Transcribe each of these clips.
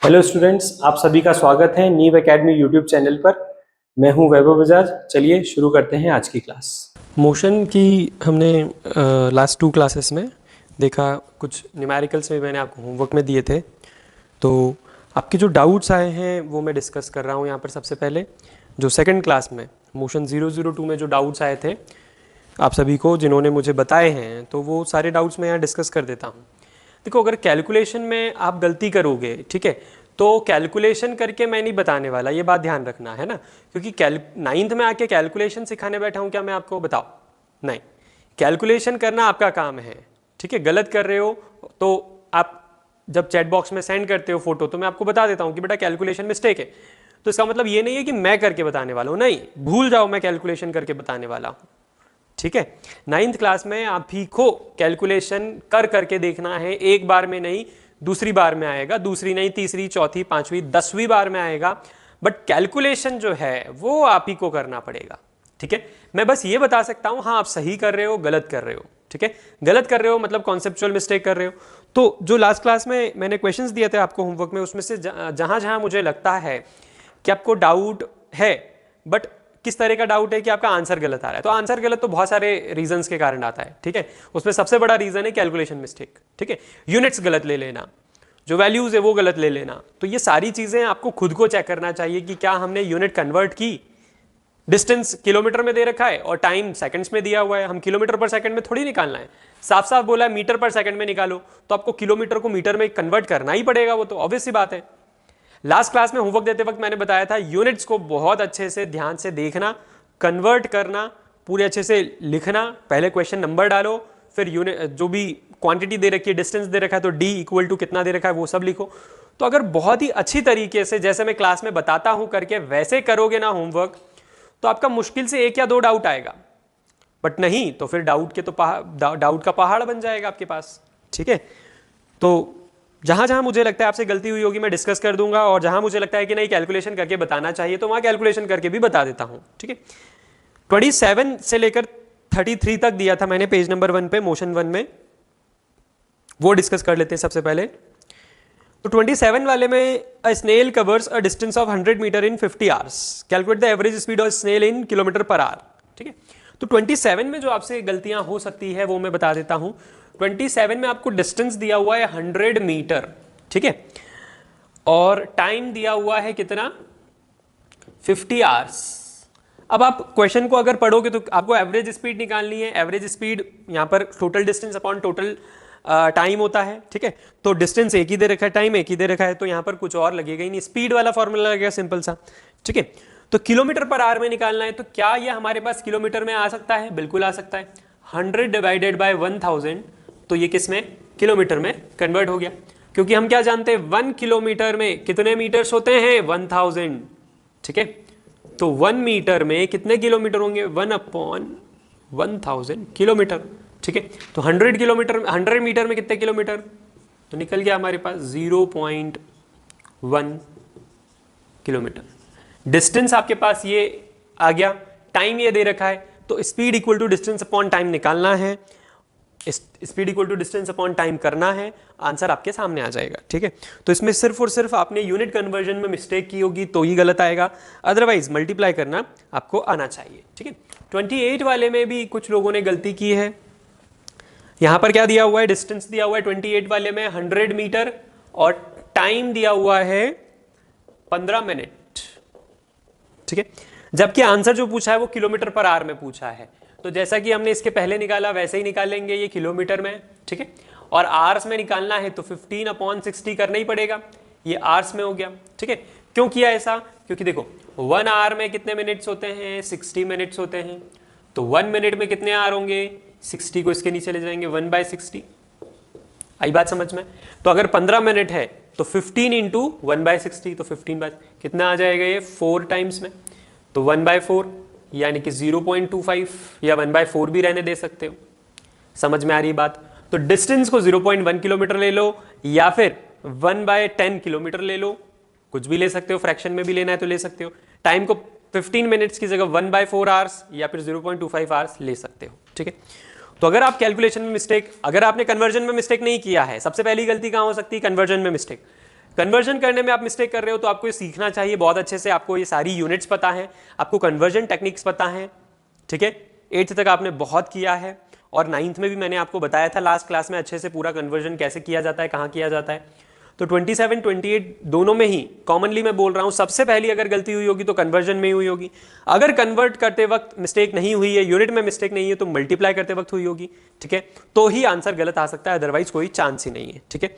Hello students, आप सभी का स्वागत है नीव एकेडमी यूट्यूब चैनल पर। मैं हूं वैभव बजाज। चलिए शुरू करते हैं आज की क्लास। मोशन की हमने लास्ट 2 क्लासेस में देखा, कुछ न्यूमेरिकल्स में मैंने आपको होमवर्क में दिए थे। तो आपके जो डाउट्स आए हैं वो मैं डिस्कस कर रहा हूं यहाँ पर। सबसे पहले जो सेकंड क्लास में मोशन 002 में जो डाउट्स आए थे आप सभी को, जिन्होंने मुझे बताए हैं, तो वो सारे डाउट्स मैं यहाँ डिस्कस कर देता हूँ। देखो, अगर कैलकुलेशन में आप गलती करोगे, ठीक है, तो कैलकुलेशन करके मैं नहीं बताने वाला, ये बात ध्यान रखना है ना। क्योंकि नाइन्थ में आके कैलकुलेशन सिखाने बैठा हूँ क्या मैं आपको? बताओ, नहीं। कैलकुलेशन करना आपका काम है, ठीक है। गलत कर रहे हो तो आप जब चैट बॉक्स में सेंड करते हो फोटो, तो मैं आपको बता देता हूँ कि बेटा कैलकुलेशन मिस्टेक है। तो इसका मतलब ये नहीं है कि मैं करके बताने वाला हूँ, नहीं, भूल जाओ मैं कैलकुलेशन करके बताने वाला हूँ, ठीक है। नाइन्थ क्लास में आप ही को कैलकुलेशन कर करके देखना है, एक बार में नहीं, दूसरी बार में आएगा, दूसरी नहीं, तीसरी, चौथी, पांचवी, 10वीं बार में आएगा। बट कैलकुलेशन जो है वो आप ही को करना पड़ेगा, ठीक है। मैं बस ये बता सकता हूं, हाँ आप सही कर रहे हो, गलत कर रहे हो, ठीक है। गलत कर रहे हो मतलब कॉन्सेप्चुअल मिस्टेक कर रहे हो। तो जो लास्ट क्लास में मैंने क्वेश्चंस दिए थे आपको होमवर्क में, उसमें से जहां जहां मुझे लगता है कि आपको डाउट है, बट किस तरह का डाउट है कि आपका आंसर गलत आ रहा है, तो आंसर गलत तो बहुत सारे रीजंस के कारण आता है, ठीक है। उसमें सबसे बड़ा रीजन है कैलकुलेशन मिस्टेक, ठीक है। यूनिट्स गलत ले लेना, जो वैल्यूज है वो गलत ले लेना। तो ये सारी चीजें आपको खुद को चेक करना चाहिए कि क्या हमने यूनिट कन्वर्ट की। डिस्टेंस किलोमीटर में दे रखा है और टाइम सेकंड्स में दिया हुआ है, हम किलोमीटर पर सेकंड में थोड़ी निकालना है। साफ साफ बोला है मीटर पर सेकंड में निकालो, तो आपको किलोमीटर को मीटर में कन्वर्ट करना ही पड़ेगा, वो तो ऑब्वियस सी बात है। लास्ट क्लास में होमवर्क देते वक्त मैंने बताया था, यूनिट्स को बहुत अच्छे से ध्यान से देखना, कन्वर्ट करना, पूरे अच्छे से लिखना। पहले क्वेश्चन नंबर डालो, फिर यूनिट जो भी क्वांटिटी दे रखी है, डिस्टेंस दे रखा है, तो डी इक्वल टू कितना दे रखा है वो सब लिखो। तो अगर बहुत ही अच्छी तरीके से, जैसे मैं क्लास में बताता हूं करके वैसे करोगे ना होमवर्क, तो आपका मुश्किल से 1 या 2 डाउट आएगा। बट नहीं तो फिर डाउट के तो डाउट का पहाड़ बन जाएगा आपके पास, ठीक है। तो जहां जहां मुझे लगता है आपसे गलती हुई होगी मैं डिस्कस कर दूंगा, और जहां मुझे लगता है कि नहीं कैलकुलेशन करके बताना चाहिए, तो वहां कैलकुलेशन करके भी बता देता हूं, ठीक है। 27 से लेकर 33 तक दिया था मैंने पेज नंबर 1 पे, मोशन 1 में, वो डिस्कस कर लेते हैं सबसे पहले। तो 27 वाले में, a snail covers a distance of 100 meter in 50 hours, calculate the average speed of snail in kilometer per hour, ठीक है। तो 27 में जो आपसे गलतियां हो सकती है वो मैं बता देता हूं। 27 में आपको डिस्टेंस दिया हुआ है 100 मीटर, ठीक है, और टाइम दिया हुआ है कितना, 50 आवर्स। अब आप क्वेश्चन को अगर पढ़ोगे तो आपको एवरेज स्पीड निकालनी है। एवरेज स्पीड यहाँ पर total distance upon total time होता है, ठीक है। तो डिस्टेंस एक ही दे रखा है, टाइम एक ही दे रखा है, तो यहाँ पर कुछ और लगेगा ही नहीं, स्पीड वाला फॉर्मूला लगेगा सिंपल सा, ठीक है। तो किलोमीटर पर आवर में निकालना है, तो क्या ये हमारे पास किलोमीटर में आ सकता है? बिल्कुल आ सकता है। 100 डिवाइडेड बाय 1000, तो ये किस में, किलोमीटर में कन्वर्ट हो गया। क्योंकि हम क्या जानते हैं, 1 किलोमीटर में कितने मीटर्स होते हैं, 1000, ठीक है। तो 1 मीटर में कितने किलोमीटर होंगे, 1/1000 किलोमीटर, ठीक है। तो 100 किलोमीटर, 100 मीटर में कितने किलोमीटर, तो निकल गया हमारे पास 0.1 किलोमीटर। डिस्टेंस आपके पास ये आ गया, टाइम ये दे रखा है, तो speed equal to distance upon time निकालना है, speed equal to distance upon time करना है, आंसर आपके सामने आ जाएगा, ठीक है। तो इसमें सिर्फ और सिर्फ आपने यूनिट कन्वर्जन में मिस्टेक की होगी तो ही गलत आएगा, अदरवाइज मल्टीप्लाई करना आपको आना चाहिए, ठीक है। 28 वाले में भी कुछ लोगों ने गलती की है। यहां पर क्या दिया हुआ है, डिस्टेंस दिया हुआ है 28 वाले में 100 मीटर, और टाइम दिया हुआ है 15 मिनट, ठीक है। जबकि आंसर जो पूछा है वो किलोमीटर पर आवर में पूछा है, तो जैसा कि हमने इसके पहले निकाला वैसे ही निकालेंगे ये किलोमीटर में, ठीक है। और आवर्स में निकालना है तो 15/60 करना ही पड़ेगा, ये आवर्स में हो गया, ठीक है। क्यों किया ऐसा, क्योंकि देखो 1 आवर में कितने मिनट्स होते हैं, 60 मिनट्स होते हैं, तो 1 मिनट में कितने आवर होंगे, 60 को इसके नीचे ले जाएंगे, 1/60। आई बात समझ में? तो अगर 15 मिनट है तो 15 इंटू 1/60, तो 15 कितना आ जाएगा ये, 4 टाइम्स में, तो 1/4 यानी कि 0.25, या 1/4 भी रहने दे सकते हो। समझ में आ रही बात? तो डिस्टेंस को 0.1 किलोमीटर ले लो, या फिर 1/10 किलोमीटर ले लो, कुछ भी ले सकते हो, फ्रैक्शन में भी लेना है तो ले सकते हो। टाइम को 15 मिनट्स की जगह 1/4 आवर्स या फिर 0.25 आवर्स ले सकते हो, ठीक है। तो अगर आप कैलकुलेशन में मिस्टेक, अगर आपने कन्वर्जन में मिस्टेक नहीं किया है, सबसे पहली गलती कहां हो सकती है, कन्वर्जन में मिस्टेक। कन्वर्जन करने में आप मिस्टेक कर रहे हो तो आपको ये सीखना चाहिए बहुत अच्छे से, आपको ये सारी यूनिट्स पता है, आपको कन्वर्जन टेक्निक्स पता है, ठीक है। 8th तक आपने बहुत किया है और 9th में भी मैंने आपको बताया था लास्ट क्लास में अच्छे से पूरा कन्वर्जन कैसे किया जाता है, कहाँ किया जाता है। तो 27, 28 दोनों में ही कॉमनली मैं बोल रहा हूँ, सबसे पहली अगर गलती हुई होगी तो कन्वर्जन में ही हुई होगी। अगर कन्वर्ट करते वक्त मिस्टेक नहीं हुई है, यूनिट में मिस्टेक नहीं है, तो मल्टीप्लाई करते वक्त हुई होगी, ठीक है, तो ही आंसर गलत आ सकता है, अदरवाइज कोई चांस ही नहीं है, ठीक है।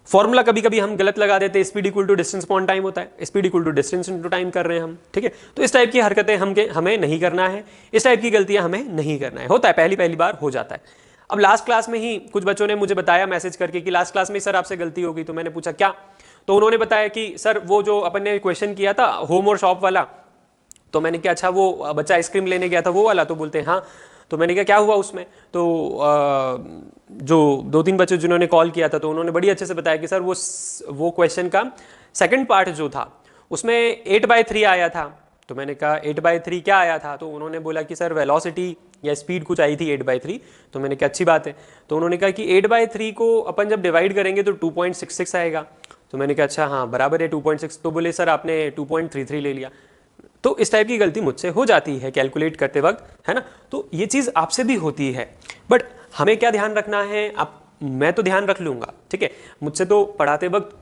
फॉर्मूला कभी कभी हम गलत लगा देते हैं, speed equal to distance upon time होता है, speed equal to distance into time कर रहे हैं हम, ठीक है। तो इस टाइप की हरकतें हमें नहीं करना है, इस टाइप की गलतियां हमें नहीं करना है, होता है पहली बार हो जाता है। अब लास्ट क्लास में ही कुछ बच्चों ने मुझे बताया मैसेज करके कि लास्ट क्लास में सर आपसे गलती हो गई, तो मैंने पूछा क्या, तो उन्होंने बताया कि सर वो जो अपन ने क्वेश्चन किया था होम और शॉप वाला, तो मैंने कहा अच्छा वो बच्चा आइसक्रीम लेने गया था वो वाला, तो बोलते हैं हाँ, तो मैंने कहा क्या हुआ उसमें, तो जो 2-3 बच्चे जिन्होंने कॉल किया था तो उन्होंने बड़ी अच्छे से बताया कि सर वो क्वेश्चन का सेकंड पार्ट जो था उसमें 8/3 आया था। तो मैंने कहा 8/3 क्या आया था, तो उन्होंने बोला कि सर वेलोसिटी या स्पीड कुछ आई थी 8/3, तो मैंने कहा अच्छी बात है। तो उन्होंने कहा कि 8/3 को अपन जब डिवाइड करेंगे तो 2.66 आएगा, तो मैंने कहा अच्छा हाँ बराबर है 2.6, तो बोले सर आपने 2.33 ले लिया। तो इस टाइप की गलती मुझसे हो जाती है कैलकुलेट करते वक्त, है ना, तो ये चीज़ आपसे भी होती है, बट हमें क्या ध्यान रखना है, मैं तो ध्यान रख लूँगा, ठीक है, मुझसे तो पढ़ाते वक्त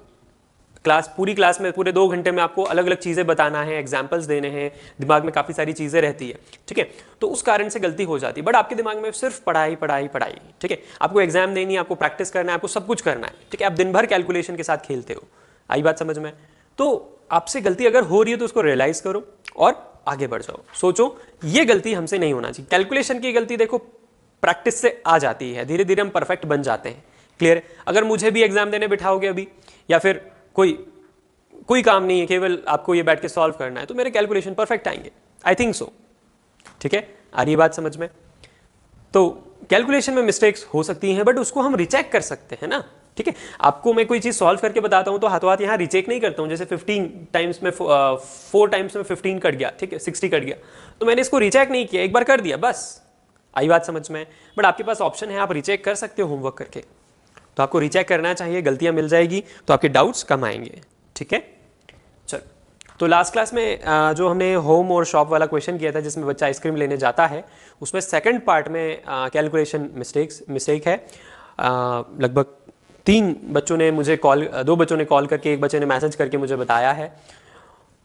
पूरी क्लास में पूरे 2 घंटे में आपको अलग अलग चीज़ें बताना है, एग्जाम्पल्स देने हैं, दिमाग में काफ़ी सारी चीज़ें रहती है, ठीक है, तो उस कारण से गलती हो जाती है, बट आपके दिमाग में सिर्फ पढ़ाई पढ़ाई पढ़ाई, ठीक है, आपको एग्जाम देनी है, आपको प्रैक्टिस करना है, आपको सब कुछ करना है, ठीक है, आप दिन भर कैलकुलेशन के साथ खेलते हो, आई बात समझ में। तो आपसे गलती अगर हो रही है तो उसको रियलाइज करो और आगे बढ़ जाओ, सोचो ये गलती हमसे नहीं होना चाहिए। कैलकुलेशन की गलती देखो प्रैक्टिस से आ जाती है, धीरे धीरे हम परफेक्ट बन जाते हैं, क्लियर। अगर मुझे भी एग्जाम देने बिठाओगे अभी, या फिर कोई काम नहीं है, केवल आपको ये बैठ के सॉल्व करना है, तो मेरे कैलकुलेशन परफेक्ट आएंगे, आई थिंक सो, ठीक है, आ रही बात समझ में। तो कैलकुलेशन में मिस्टेक्स हो सकती हैं, बट उसको हम रिचेक कर सकते हैं ना, ठीक है। आपको मैं कोई चीज़ सॉल्व करके बताता हूं तो हाथों हाथ यहाँ रिचेक नहीं करता हूं, जैसे 15 टाइम्स में 4 टाइम्स में 15 कट गया, ठीक है, 60 कट गया, तो मैंने इसको रिचेक नहीं किया, एक बार कर दिया बस, आई बात समझ में। बट आपके पास ऑप्शन है, आप रिचेक कर सकते हो होमवर्क करके, तो आपको रिचेक करना चाहिए, गलतियां मिल जाएगी तो आपके डाउट्स कम आएंगे, ठीक है। चलो, तो लास्ट क्लास में जो हमने होम और शॉप वाला क्वेश्चन किया था जिसमें बच्चा आइसक्रीम लेने जाता है, उसमें सेकंड पार्ट में कैलकुलेशन मिस्टेक है। लगभग 2 बच्चों ने कॉल करके, 1 बच्चे ने मैसेज करके मुझे बताया है।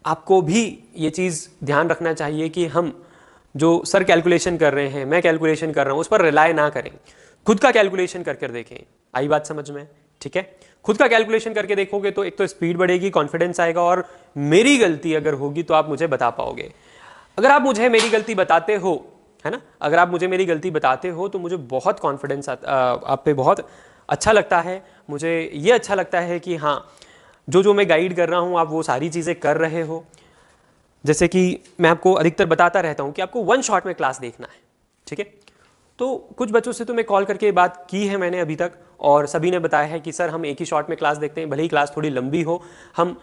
आपको भी ये चीज़ ध्यान रखना चाहिए कि हम जो सर कैलकुलेशन कर रहे हैं, मैं कैलकुलेशन कर रहा हूँ, उस पर रिलाय ना करें, खुद का कैलकुलेशन करके देखें, आई बात समझ में, ठीक है। खुद का कैलकुलेशन करके देखोगे तो एक तो स्पीड बढ़ेगी, कॉन्फिडेंस आएगा, और मेरी गलती अगर होगी तो आप मुझे बता पाओगे। अगर आप मुझे मेरी गलती बताते हो, है ना, अगर आप मुझे मेरी गलती बताते हो तो मुझे बहुत कॉन्फिडेंस आप पे बहुत अच्छा लगता है, मुझे ये अच्छा लगता है कि हाँ जो मैं गाइड कर रहा हूँ आप वो सारी चीज़ें कर रहे हो। जैसे कि मैं आपको अधिकतर बताता रहता हूँ कि आपको 1 शॉट में क्लास देखना है, ठीक है। तो कुछ बच्चों से तो मैं कॉल करके बात की है मैंने अभी तक, और सभी ने बताया है कि सर हम एक ही शॉट में क्लास देखते हैं, भले ही क्लास थोड़ी लंबी हो, हम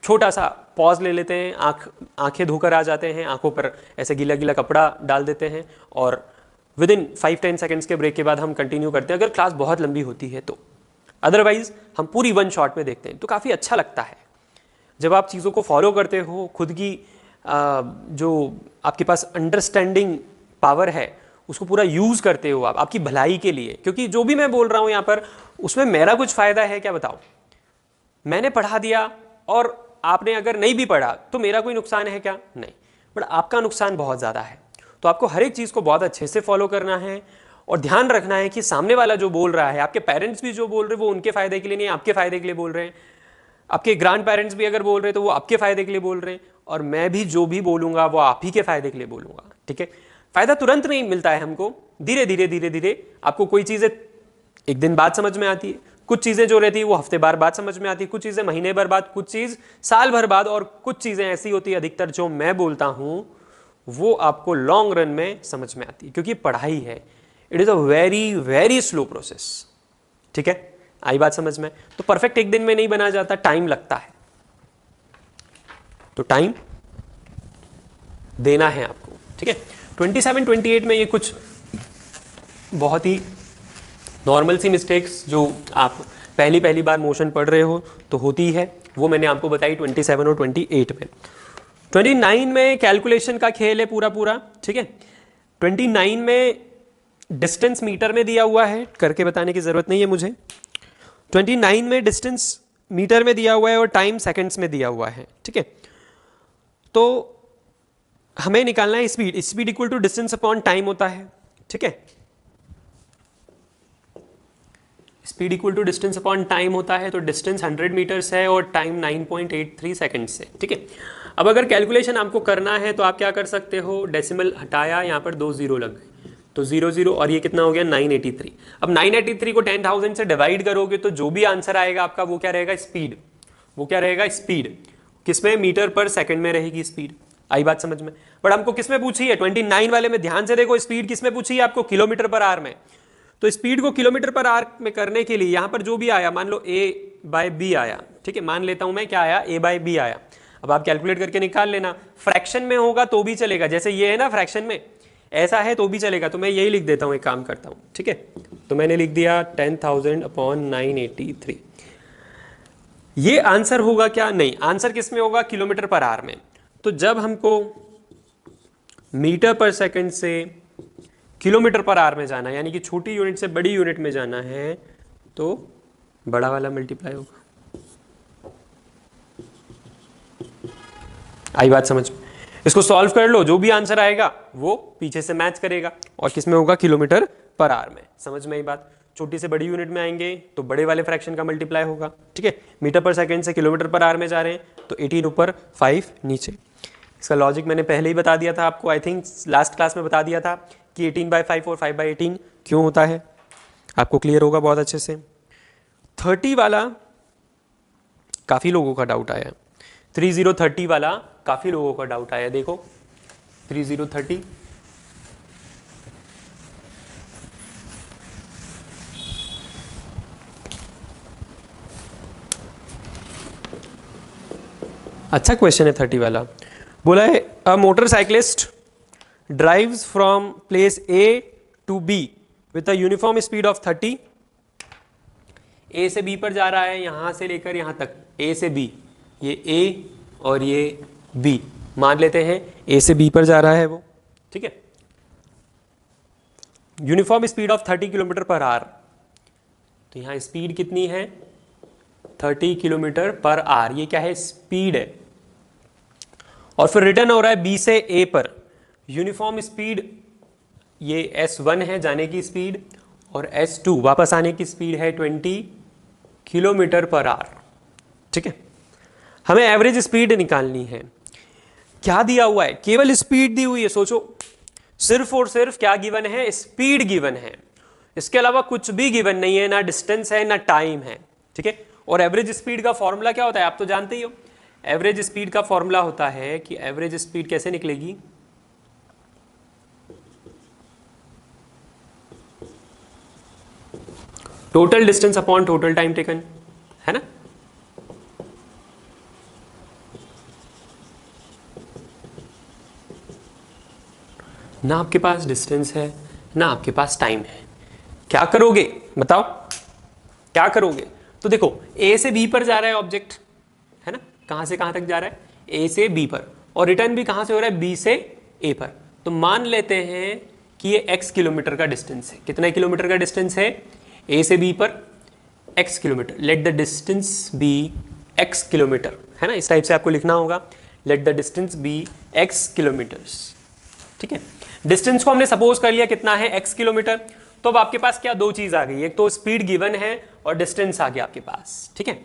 छोटा सा पॉज ले लेते हैं, आंखें धोकर आ जाते हैं, आंखों पर ऐसे गीला गीला कपड़ा डाल देते हैं, और विदिन 5-10 सेकेंड्स के ब्रेक के बाद हम कंटिन्यू करते हैं, अगर क्लास बहुत लंबी होती है तो। अदरवाइज हम पूरी 1 शॉट में देखते हैं, तो काफ़ी अच्छा लगता है जब आप चीज़ों को फॉलो करते हो, खुद की जो आपके पास अंडरस्टैंडिंग पावर है उसको पूरा यूज़ करते हो आप, आपकी भलाई के लिए, क्योंकि जो भी मैं बोल रहा हूँ यहाँ पर उसमें मेरा कुछ फ़ायदा है क्या, बताओ। मैंने पढ़ा दिया और आपने अगर नहीं भी पढ़ा तो मेरा कोई नुकसान है क्या, नहीं, बट आपका नुकसान बहुत ज़्यादा है। तो आपको हर एक चीज़ को बहुत अच्छे से फॉलो करना है, और ध्यान रखना है कि सामने वाला जो बोल रहा है, आपके पेरेंट्स भी जो बोल रहे हैं वो उनके फ़ायदे के लिए नहीं, आपके फ़ायदे के लिए बोल रहे हैं, आपके ग्रैंड पेरेंट्स भी अगर बोल रहे हैं तो वो आपके फ़ायदे के लिए बोल रहे हैं, और मैं भी जो भी बोलूँगा वो आप ही के फ़ायदे के लिए बोलूँगा, ठीक है। फ़ायदा तुरंत नहीं मिलता है हमको, धीरे धीरे आपको कोई चीज़ें एक दिन बाद समझ में आती है, कुछ चीज़ें जो रहती है वो हफ्ते बाद समझ में आती है, कुछ चीज़ें महीने भर बाद, कुछ चीज़ साल भर बाद, और कुछ चीज़ें ऐसी होती है अधिकतर जो मैं बोलता हूँ वो आपको लॉन्ग रन में समझ में आती है, क्योंकि पढ़ाई है, it is a very very slow process, ठीक है, आई बात समझ में। तो परफेक्ट एक दिन में नहीं बना जाता, टाइम लगता है, तो टाइम देना है आपको, ठीक है। 27-28 में ये कुछ बहुत ही नॉर्मल सी मिस्टेक्स जो आप पहली पहली बार मोशन पढ़ रहे हो तो होती है, वो मैंने आपको बताई 27 और 28 में। 29 में कैलकुलेशन का खेल है पूरा पूरा, ठीक है। 29 में डिस्टेंस मीटर में दिया हुआ है, करके बताने की ज़रूरत नहीं है मुझे। 29 में डिस्टेंस मीटर में दिया हुआ है और टाइम सेकंड्स में दिया हुआ है, ठीक है। तो हमें निकालना है speed, speed equal to distance upon time होता है, ठीक है। Speed equal to distance upon time होता है, तो डिस्टेंस 100 मीटर्स है और टाइम 9.83 सेकंड्स है, ठीक है। अब अगर कैलकुलेशन आपको करना है तो आप क्या कर सकते हो, डेसिमल हटाया, यहाँ पर 2 जीरो लग गए, तो 0 0 और ये कितना हो गया 983। अब 983 को 10,000 से डिवाइड करोगे तो जो भी आंसर आएगा आपका वो क्या रहेगा, स्पीड। वो क्या रहेगा, स्पीड। किसमें, मीटर पर सेकंड में रहेगी स्पीड। आई बात समझ में। बट हमको किसमें पूछी है, 29 वाले में ध्यान से देखो, स्पीड किसमें पूछी है आपको, किलोमीटर पर आवर में। तो स्पीड को किलोमीटर पर आवर में करने के लिए यहां पर जो भी आया, मान लो A/B आया, ठीक है, मान लेता हूं मैं, क्या आया, A/B आया। अब आप कैलकुलेट करके निकाल लेना। फ्रैक्शन में होगा तो भी चलेगा, जैसे ये है ना फ्रैक्शन में, ऐसा है तो भी चलेगा। तो मैं यही लिख देता हूं, एक काम करता हूं, ठीक है। तो मैंने लिख दिया 10,000 अपॉन 983। ये आंसर होगा क्या, नहीं, आंसर किस में होगा, किलोमीटर पर आवर में। तो जब हमको मीटर पर सेकंड से किलोमीटर पर आवर में जाना है, यानी कि छोटी यूनिट से बड़ी यूनिट में जाना है, तो बड़ा वाला मल्टीप्लाई होगा। आई बात समझ में। इसको सॉल्व कर लो, जो भी आंसर आएगा वो पीछे से मैच करेगा, और किस में होगा, किलोमीटर पर आवर में। समझ में आई बात। छोटी से बड़ी यूनिट में आएंगे तो बड़े वाले फ्रैक्शन का मल्टीप्लाई होगा, ठीक है। मीटर पर सेकंड से किलोमीटर पर आवर में जा रहे हैं तो 18 ऊपर 5 नीचे। इसका लॉजिक मैंने पहले ही बता दिया था आपको, आई थिंक लास्ट क्लास में बता दिया था कि 18/5 और 5/18 क्यों होता है, आपको क्लियर होगा बहुत अच्छे से। 30 वाला काफ़ी लोगों का डाउट आया, 3030 वाला काफ़ी लोगों का डाउट आया। देखो 3030, अच्छा क्वेश्चन है 30 वाला। बोला है a motorcyclist drives from place A to B with a uniform speed of 30। A से B पर जा रहा है, यहां से लेकर यहां तक, A से B, ये A और ये B, मान लेते हैं A से B पर जा रहा है वो, ठीक है। Uniform speed of 30 kilometre per our. तो यहां स्पीड कितनी है, 30 किलोमीटर पर आवर, ये क्या है, स्पीड है। और फिर रिटर्न हो रहा है B से A पर, यूनिफॉर्म स्पीड ये S1 है जाने की स्पीड, और S2 वापस आने की स्पीड है 20 किलोमीटर पर आवर, ठीक है। हमें एवरेज स्पीड निकालनी है। क्या दिया हुआ है, केवल स्पीड दी हुई है। सोचो, सिर्फ और सिर्फ क्या गिवन है, स्पीड गिवन है, इसके अलावा कुछ भी गिवन नहीं है, ना डिस्टेंस है ना टाइम है, ठीक है। और एवरेज स्पीड का फॉर्मूला क्या होता है, आप तो जानते ही हो। एवरेज स्पीड का फॉर्मूला होता है कि एवरेज स्पीड कैसे निकलेगी, total distance upon total time taken, है ना। ना आपके पास डिस्टेंस है ना आपके पास टाइम है, क्या करोगे बताओ, क्या करोगे। तो देखो A से B पर जा रहा है ऑब्जेक्ट, है ना, कहां से कहां तक जा रहा है, A से B पर, और रिटर्न भी कहां से हो रहा है, B से A पर। तो मान लेते हैं कि ये x किलोमीटर का डिस्टेंस है। कितना किलोमीटर का डिस्टेंस है, A से B पर x kilometer. Let the distance be x kilometer, है ना, इस टाइप से आपको लिखना होगा, let the distance be x kilometers, ठीक है। डिस्टेंस को हमने सपोज कर लिया कितना है, x किलोमीटर। तो अब आपके पास क्या दो चीज आ गई, एक तो स्पीड गिवन है और डिस्टेंस आ गया आपके पास, ठीक है।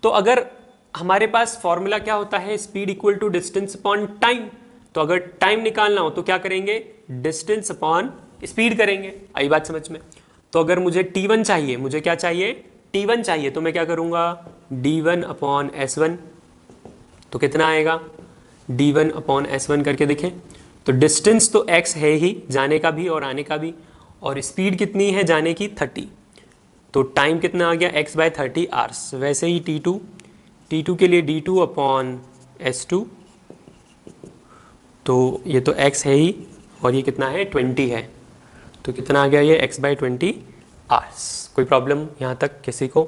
तो अगर हमारे पास फॉर्मूला क्या होता है, speed equal to distance upon time, तो अगर टाइम निकालना हो तो क्या करेंगे, डिस्टेंस अपॉन स्पीड करेंगे। आई बात समझ में। तो अगर मुझे T1 चाहिए, मुझे क्या चाहिए, T1 चाहिए, तो मैं क्या करूंगा, D1 अपॉन S1। तो कितना आएगा, D1 अपॉन S1 करके देखें। तो डिस्टेंस तो x है ही, जाने का भी और आने का भी, और स्पीड कितनी है जाने की, 30। तो टाइम कितना आ गया, x/30 आवर्स। वैसे ही T2 के लिए D2 अपॉन S2, तो ये तो x है ही और ये कितना है, 20 है। तो कितना आ गया ये, x/20 आवर्स। कोई प्रॉब्लम यहाँ तक किसी को।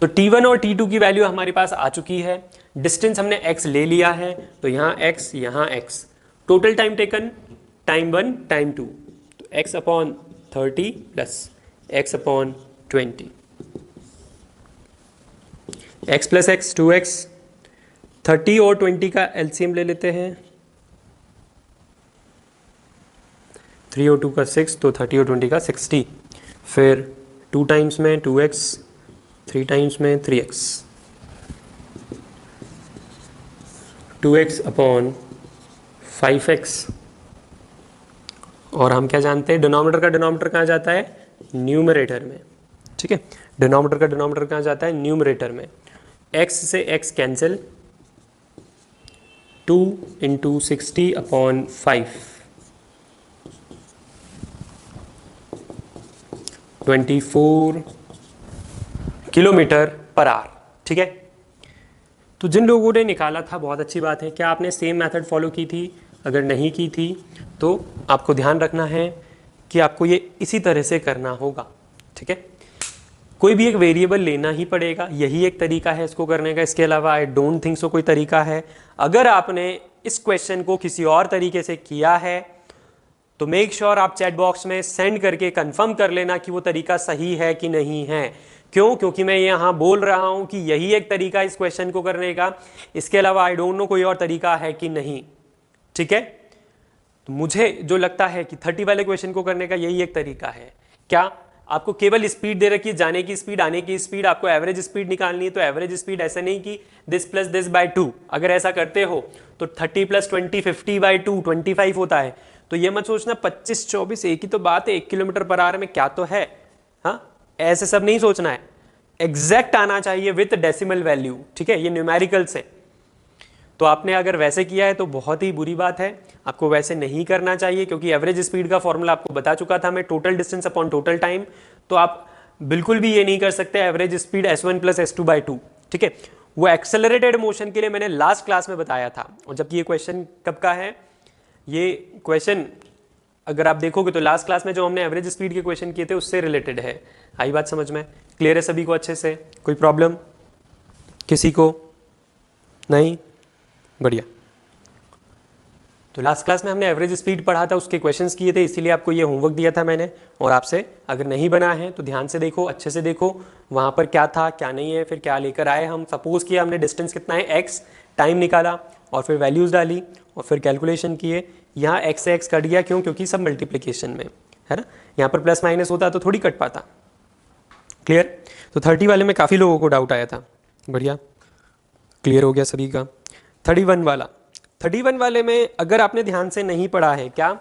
तो T1 और T2 की वैल्यू हमारे पास आ चुकी है, डिस्टेंस हमने x ले लिया है, तो यहाँ x यहाँ x, total time taken time 1 time 2, तो x upon 30 plus x upon 20, x plus x 2x, 30 और 20 का एलसीएम ले लेते हैं, 3 और 2 का 6, तो 30 और 20 का 60, फिर 2 टाइम्स में 2x, 3 टाइम्स में 3x, 2x अपॉन 5x, और हम क्या जानते हैं, डिनोमिनेटर का डिनोमिनेटर कहाँ जाता है, न्यूमरेटर में, ठीक है, डिनोमिनेटर का डिनोमिनेटर कहाँ जाता है, न्यूमरेटर में, x से x cancel, 2 into 60 upon 5, 24 kilometre per hour, ठीक है। तो जिन लोगों ने निकाला था बहुत अच्छी बात है, क्या आपने सेम मेथड फॉलो की थी, अगर नहीं की थी तो आपको ध्यान रखना है कि आपको ये इसी तरह से करना होगा, ठीक है। कोई भी एक वेरिएबल लेना ही पड़ेगा, यही एक तरीका है इसको करने का, इसके अलावा आई डोंट थिंक सो कोई तरीका है। अगर आपने इस क्वेश्चन को किसी और तरीके से किया है तो मेक श्योर आप चैट बॉक्स में सेंड करके कंफर्म कर लेना कि वो तरीका सही है कि नहीं है। क्यों? क्योंकि मैं यहाँ बोल रहा हूँ कि यही एक तरीका इस क्वेश्चन को करने का, इसके अलावा आई डोंट नो कोई और तरीका है कि नहीं, ठीक है। तो मुझे जो लगता है कि 30 वाले क्वेश्चन को करने का यही एक तरीका है। क्या आपको केवल स्पीड दे रखी है, जाने की स्पीड, आने की स्पीड, आपको एवरेज स्पीड निकालनी है, तो एवरेज स्पीड ऐसे नहीं कि दिस प्लस दिस बाय 2, अगर ऐसा करते हो तो 30 प्लस 20 50 बाई 2 25 होता है। तो ये मत सोचना 25 24 एक ही तो बात है, 1 किलोमीटर पर आवर में क्या तो है, हाँ, ऐसे सब नहीं सोचना है, एग्जैक्ट आना चाहिए विथ डेसिमल वैल्यू, ठीक है, ये न्यूमेरिकल्स है। तो आपने अगर वैसे किया है तो बहुत ही बुरी बात है, आपको वैसे नहीं करना चाहिए, क्योंकि एवरेज स्पीड का फॉर्मूला आपको बता चुका था मैं, total distance upon total time. तो आप बिल्कुल भी ये नहीं कर सकते average speed s1 plus s2 by 2, ठीक है। वो एक्सेलरेटेड मोशन के लिए मैंने लास्ट क्लास में बताया था, और जबकि ये क्वेश्चन कब का है, ये क्वेश्चन अगर आप देखोगे तो लास्ट क्लास में जो हमने एवरेज स्पीड के क्वेश्चन किए थे उससे रिलेटेड है। आई बात समझ में? क्लियर है सभी को अच्छे से? कोई प्रॉब्लम किसी को नहीं? बढ़िया। तो लास्ट क्लास में हमने एवरेज स्पीड पढ़ा था, उसके क्वेश्चंस किए थे, इसीलिए आपको ये होमवर्क दिया था मैंने। और आपसे अगर नहीं बना है तो ध्यान से देखो, अच्छे से देखो वहाँ पर क्या था क्या नहीं है, फिर क्या लेकर आए हम। सपोज किया हमने डिस्टेंस कितना है x, टाइम निकाला और फिर वैल्यूज़ डाली और फिर कैलकुलेशन किए। यहाँ x से x कट गया, क्यों? क्योंकि सब मल्टीप्लिकेशन में है ना, यहाँ पर प्लस माइनस होता तो थोड़ी कट पाता। क्लियर? तो 30 वाले में काफ़ी लोगों को डाउट आया था, बढ़िया क्लियर हो गया सभी का। 31 वाले में अगर आपने ध्यान से नहीं पढ़ा है, क्या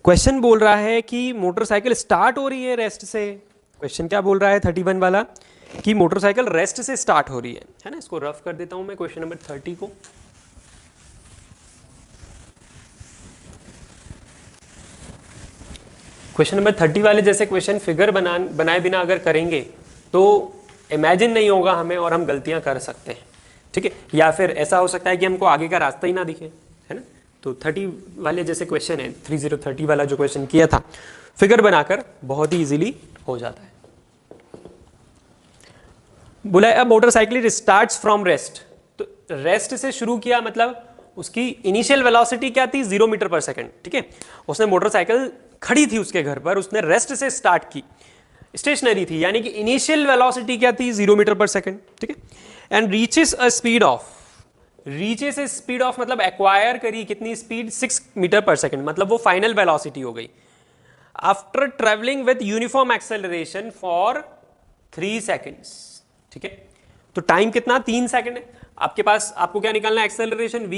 क्वेश्चन बोल रहा है कि मोटरसाइकिल स्टार्ट हो रही है रेस्ट से। क्वेश्चन क्या बोल रहा है 31 वाला, कि मोटरसाइकिल रेस्ट से स्टार्ट हो रही है ना। इसको रफ कर देता हूं मैं क्वेश्चन नंबर 30 को। क्वेश्चन नंबर 30 वाले जैसे क्वेश्चन फिगर बनाए बिना अगर करेंगे तो इमेजिन नहीं होगा हमें और हम गलतियां कर सकते हैं, ठीक है। या फिर ऐसा हो सकता है कि हमको आगे का रास्ता ही ना दिखे, है ना। तो 30 वाले जैसे क्वेश्चन है, 30 वाला जो क्वेश्चन किया था, फिगर बनाकर बहुत ही इजीली हो जाता है। बोला अब मोटरसाइकिल स्टार्ट्स फ्रॉम रेस्ट, तो रेस्ट से शुरू किया, मतलब उसकी इनिशियल वेलोसिटी क्या थी, 0 मीटर पर सेकंड, ठीक है। उसने मोटरसाइकिल खड़ी थी उसके घर पर, उसने रेस्ट से स्टार्ट की, स्टेशनरी थी, यानी कि इनिशियल वेलोसिटी क्या थी, 0 मीटर पर सेकंड, ठीक है। And reaches a speed of, reaches A speed of मतलब एक्वायर करी कितनी स्पीड, 6 मीटर पर सेकंड, मतलब वो फाइनल वेलोसिटी हो गई। After travelling with uniform acceleration for 3 seconds, ठीक है। तो टाइम कितना, 3 सेकंड है आपके पास। आपको क्या निकालना है, acceleration v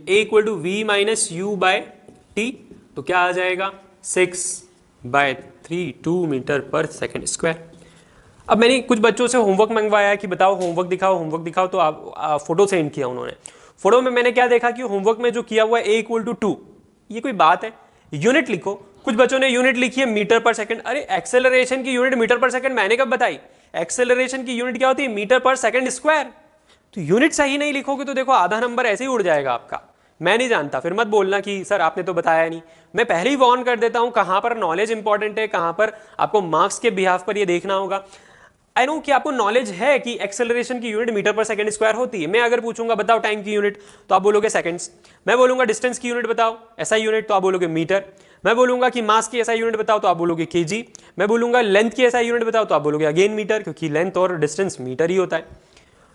equal to v minus u by t, तो क्या आ जाएगा 6/3 2 मीटर पर सेकंड स्क्वायर। अब मैंने कुछ बच्चों से होमवर्क मंगवाया कि बताओ होमवर्क दिखाओ, तो आप फोटो सेंड किया उन्होंने। फोटो में मैंने क्या देखा कि होमवर्क में जो किया हुआ है a इक्वल टू 2, ये कोई बात है, यूनिट लिखो। कुछ बच्चों ने यूनिट लिखी है मीटर पर सेकंड। अरे एक्सेलरेशन की यूनिट मीटर पर सेकंड मैंने कब बताई, एक्सेलरेशन की यूनिट क्या होती है, मीटर पर सेकंड स्क्वायर। तो यूनिट सही नहीं लिखोगे तो देखो आधा नंबर ऐसे ही उड़ जाएगा आपका। मैं नहीं जानता, फिर मत बोलना कि सर आपने तो बताया नहीं। मैं पहले ही वार्न कर देता हूं कहां पर नॉलेज इंपॉर्टेंट है, कहां पर आपको मार्क्स के बिहाफ पर ये देखना होगा। आई नो कि आपको नॉलेज है कि एक्सेलरेशन की unit metre per second square होती है। मैं अगर पूछूंगा बताओ टाइम की यूनिट, तो आप बोलोगे सेकंड्स। मैं बोलूंगा डिस्टेंस की यूनिट बताओ, एसआई यूनिट, तो आप बोलोगे मीटर। मैं बोलूंगा कि मास की एसआई यूनिट बताओ, तो आप बोलोगे केजी। मैं बोलूंगा लेंथ की एसआई यूनिट बताओ, तो आप बोलोगे अगेन मीटर, क्योंकि लेंथ और डिस्टेंस मीटर ही होता है।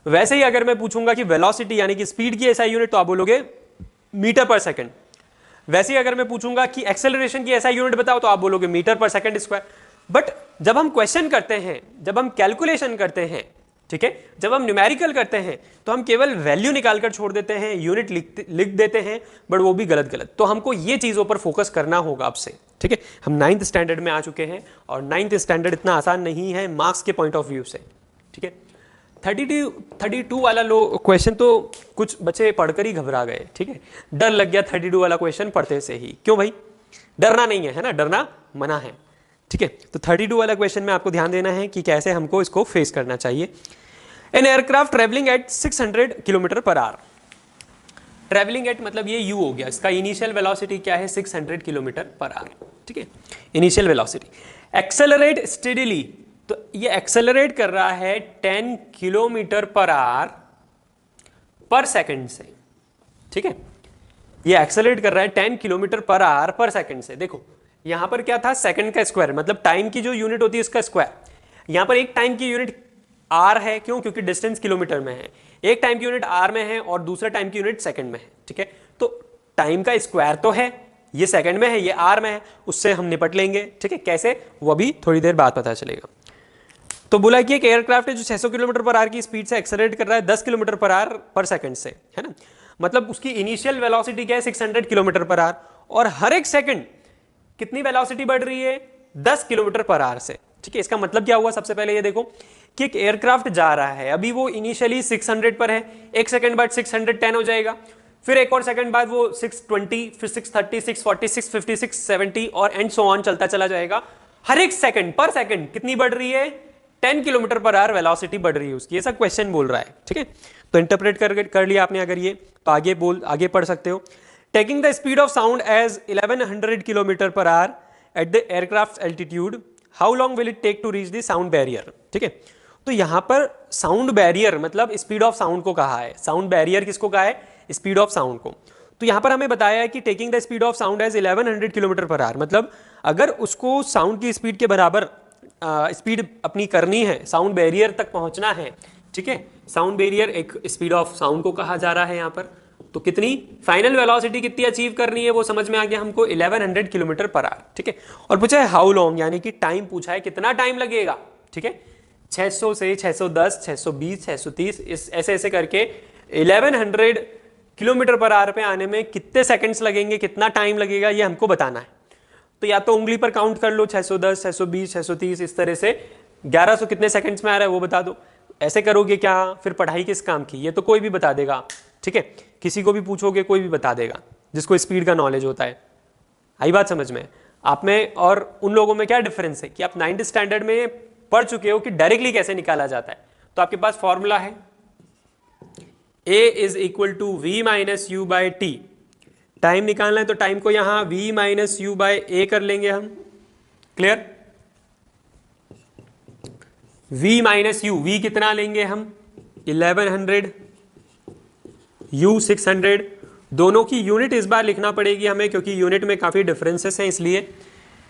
वैसे ही अगर मैं पूछूंगा कि वेलोसिटी यानी कि स्पीड की एसआई यूनिट, तो आप बोलोगे मीटर पर सेकंड। वैसे ही अगर मैं पूछूंगा कि एक्सेलरेशन की एसआई यूनिट बताओ, तो आप बोलोगे metre per second square. But जब हम क्वेश्चन करते हैं, जब हम कैलकुलेशन करते हैं, ठीक है, जब हम न्यूमेरिकल करते हैं, तो हम केवल वैल्यू निकालकर छोड़ देते हैं, यूनिट लिख देते हैं, बट वो भी गलत गलत। तो हमको ये चीजों पर फोकस करना होगा आपसे, ठीक है। हम 9th स्टैंडर्ड में आ चुके हैं और 9th स्टैंडर्ड इतना आसान नहीं है मार्क्स के पॉइंट ऑफ व्यू से, ठीक है। 32 वाला क्वेश्चन तो कुछ बच्चे पढ़कर ही घबरा गए, ठीक है, डर लग गया 32 वाला क्वेश्चन पढ़ते से ही। क्यों भाई? डरना नहीं है, है ना, डरना मना है, ठीक है। तो 32 वाला क्वेश्चन में आपको ध्यान देना है कि कैसे हमको इसको फेस करना चाहिए। An aircraft travelling at 600 kilometre per our. Travelling at मतलब ये यू हो गया, इसका इनिशियल वेलोसिटी क्या है? 600 किलोमीटर पर आवर, ठीक है, इनिशियल वेलोसिटी। एक्सेलरेट स्टेडिली, तो ये एक्सेलरेट कर रहा है 10 किलोमीटर पर आवर पर सेकंड से, ठीक है। ये एक्सेलरेट कर रहा है 10 किलोमीटर पर आवर पर सेकंड से। देखो यहां पर क्या था? सेकंड का स्क्वायर, मतलब टाइम की जो यूनिट होती है उसका स्क्वायर। यहां पर एक टाइम की यूनिट आर है, क्यों? क्योंकि डिस्टेंस किलोमीटर में है। एक टाइम की यूनिट आर में है और दूसरा टाइम की यूनिट सेकंड में है, ठीक है। तो टाइम का स्क्वायर तो है, ये सेकंड में है, ये आर में है, उससे हम निपट लेंगे, ठीक है। कैसे? वो भी थोड़ी देर बाद पता चलेगा। तो बोला कि एक एयरक्राफ्ट है जो 600 किलोमीटर पर आवर की स्पीड से एक्सेलरेट कर रहा है 10 किलोमीटर पर आवर पर सेकंड से, है ना। मतलब उसकी इनिशियल वेलोसिटी क्या है? 600 किलोमीटर पर आवर, और हर एक सेकंड कितनी वेलोसिटी बढ़ रही है? 10 किलोमीटर पर आवर से, ठीक है। इसका मतलब क्या हुआ? सबसे पहले ये देखो कि एक एयरक्राफ्ट जा रहा है, अभी वो इनिशियली 600 पर है, एक सेकंड बाद 610 हो जाएगा, फिर एक और सेकंड बाद वो 620, फिर 630, 640, 650, 670 और एंड सो ऑन चलता चला जाएगा। हर एक सेकंड पर सेकंड कितनी बढ़ रही है? 10 किलोमीटर पर आवर वेलोसिटी बढ़ रही है उसकी, ऐसा क्वेश्चन बोल रहा है, ठीक है। तो इंटरप्रेट कर लिया आपने अगर ये, तो आगे पढ़ सकते हो। Taking the speed of sound as 1100 kilometer per hour at the aircraft altitude, how long will it take to reach the sound barrier, ठीक है। तो यहां पर साउंड बैरियर मतलब स्पीड ऑफ साउंड को कहा है। साउंड बैरियर किसको कहा है? स्पीड ऑफ साउंड को। तो यहां पर हमें बताया है कि taking the speed of sound as 1100 kilometer per hour, मतलब अगर उसको साउंड की स्पीड के बराबर स्पीड अपनी करनी है, साउंड बैरियर तक पहुंचना है, ठीक है। साउंड बैरियर एक स्पीड ऑफ साउंड को कहा जा रहा है यहां पर। तो कितनी फाइनल वेलोसिटी कितनी अचीव करनी है वो समझ में आ गया हमको, 1100 किलोमीटर पर आवर, ठीक है। और पूछा है हाउ लॉन्ग, यानी कि टाइम पूछा है, कितना टाइम लगेगा, ठीक है। 600 से 610, 620, 630 ऐसे ऐसे करके 1100 किलोमीटर पर आवर पे आने में कितने सेकंड्स लगेंगे, कितना टाइम लगेगा, ये हमको बताना है। तो या तो उंगली पर काउंट कर लो, 610, 620, 630, इस तरह से 1100 कितने सेकंड्स में आ रहा है वो बता दो। ऐसे करोगे क्या? फिर पढ़ाई किस काम की? ये तो कोई भी बता देगा, ठीक है। किसी को भी पूछोगे कोई भी बता देगा जिसको स्पीड का नॉलेज होता है। आई बात समझ में? आप में और उन लोगों में क्या डिफरेंस है कि आप 9th स्टैंडर्ड में पढ़ चुके हो कि डायरेक्टली कैसे निकाला जाता है। तो आपके पास फॉर्मूला है A is equal to V minus u by t. Time निकालना है तो टाइम को यहां V minus u by a कर लेंगे हम। Clear? V minus u, V कितना लेंगे हम? 1100, U 600। दोनों की यूनिट इस बार लिखना पड़ेगी हमें क्योंकि यूनिट में काफी डिफरेंसेस हैं, इसलिए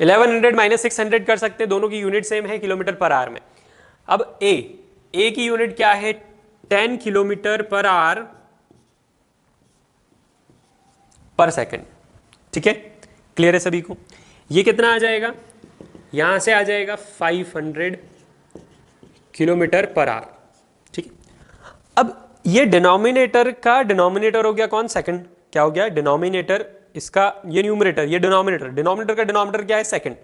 1100 माइनस 600 कर सकते हैं, दोनों की यूनिट सेम है किलोमीटर पर आवर में। अब A की यूनिट क्या है? 10 किलोमीटर पर आवर पर सेकंड, ठीक है। क्लियर है सभी को? ये कितना आ जाएगा? यहां से आ जाएगा 500 किलोमीटर पर आवर, ठीक है। अब ये डिनोमिनेटर का डिनोमिनेटर हो गया कौन? सेकंड। क्या हो गया? डिनोमिनेटर इसका, ये न्यूमरेटर, ये डिनोमिनेटर। डिनोमिनेटर का डिनोमिनेटर क्या है? सेकंड।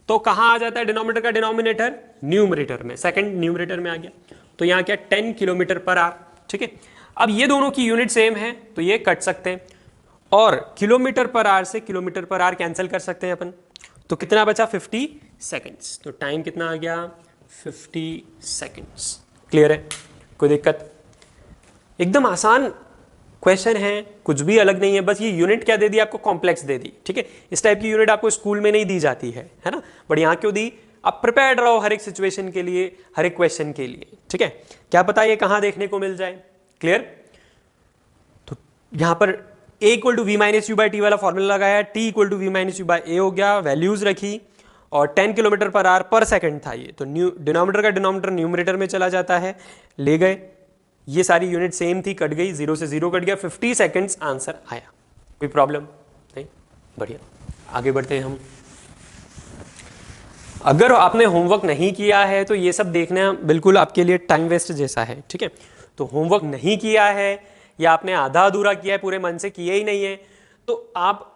तो कहां आ जाता है डिनोमिनेटर का डिनोमिनेटर? न्यूमरेटर में। सेकंड न्यूमरेटर में आ गया, तो यहां क्या? 10 किलोमीटर पर आवर, ठीक है। अब ये दोनों की यूनिट सेम है तो ये कट सकते हैं और किलोमीटर पर आवर से किलोमीटर पर आवर कैंसिल कर सकते हैं अपन। तो कितना बचा? 50 सेकेंड्स। तो टाइम कितना आ गया? 50 सेकेंड्स। क्लियर है? कोई दिक्कत? एकदम आसान क्वेश्चन है, कुछ भी अलग नहीं है, बस ये यूनिट क्या दे दी आपको? कॉम्प्लेक्स दे दी, ठीक है। इस टाइप की यूनिट आपको स्कूल में नहीं दी जाती है ना, बट यहाँ क्यों दी? आप प्रिपेयर्ड रहो हर एक सिचुएशन के लिए, हर एक क्वेश्चन के लिए, ठीक है। क्या पता ये कहां देखने को मिल जाए। क्लियर। तो यहां पर a equal to v minus u by t वाला फॉर्मूला लगाया, t equal to v minus u by a हो गया, वैल्यूज रखी और 10 किलोमीटर पर आवर पर सेकंड था ये, तो डिनोमिनेटर का डिनोमिनेटर न्यूमरेटर में चला जाता है, ले गए, ये सारी यूनिट सेम थी, कट गई, 0 से 0 कट गया, 50 सेकंड्स आंसर आया। कोई प्रॉब्लम नहीं, बढ़िया। आगे बढ़ते हैं हम। अगर आपने होमवर्क नहीं किया है तो ये सब देखना बिल्कुल आपके लिए टाइम वेस्ट जैसा है, ठीक है। तो होमवर्क नहीं किया है या आपने आधा अधूरा किया है, पूरे मन से किया ही नहीं है, तो आप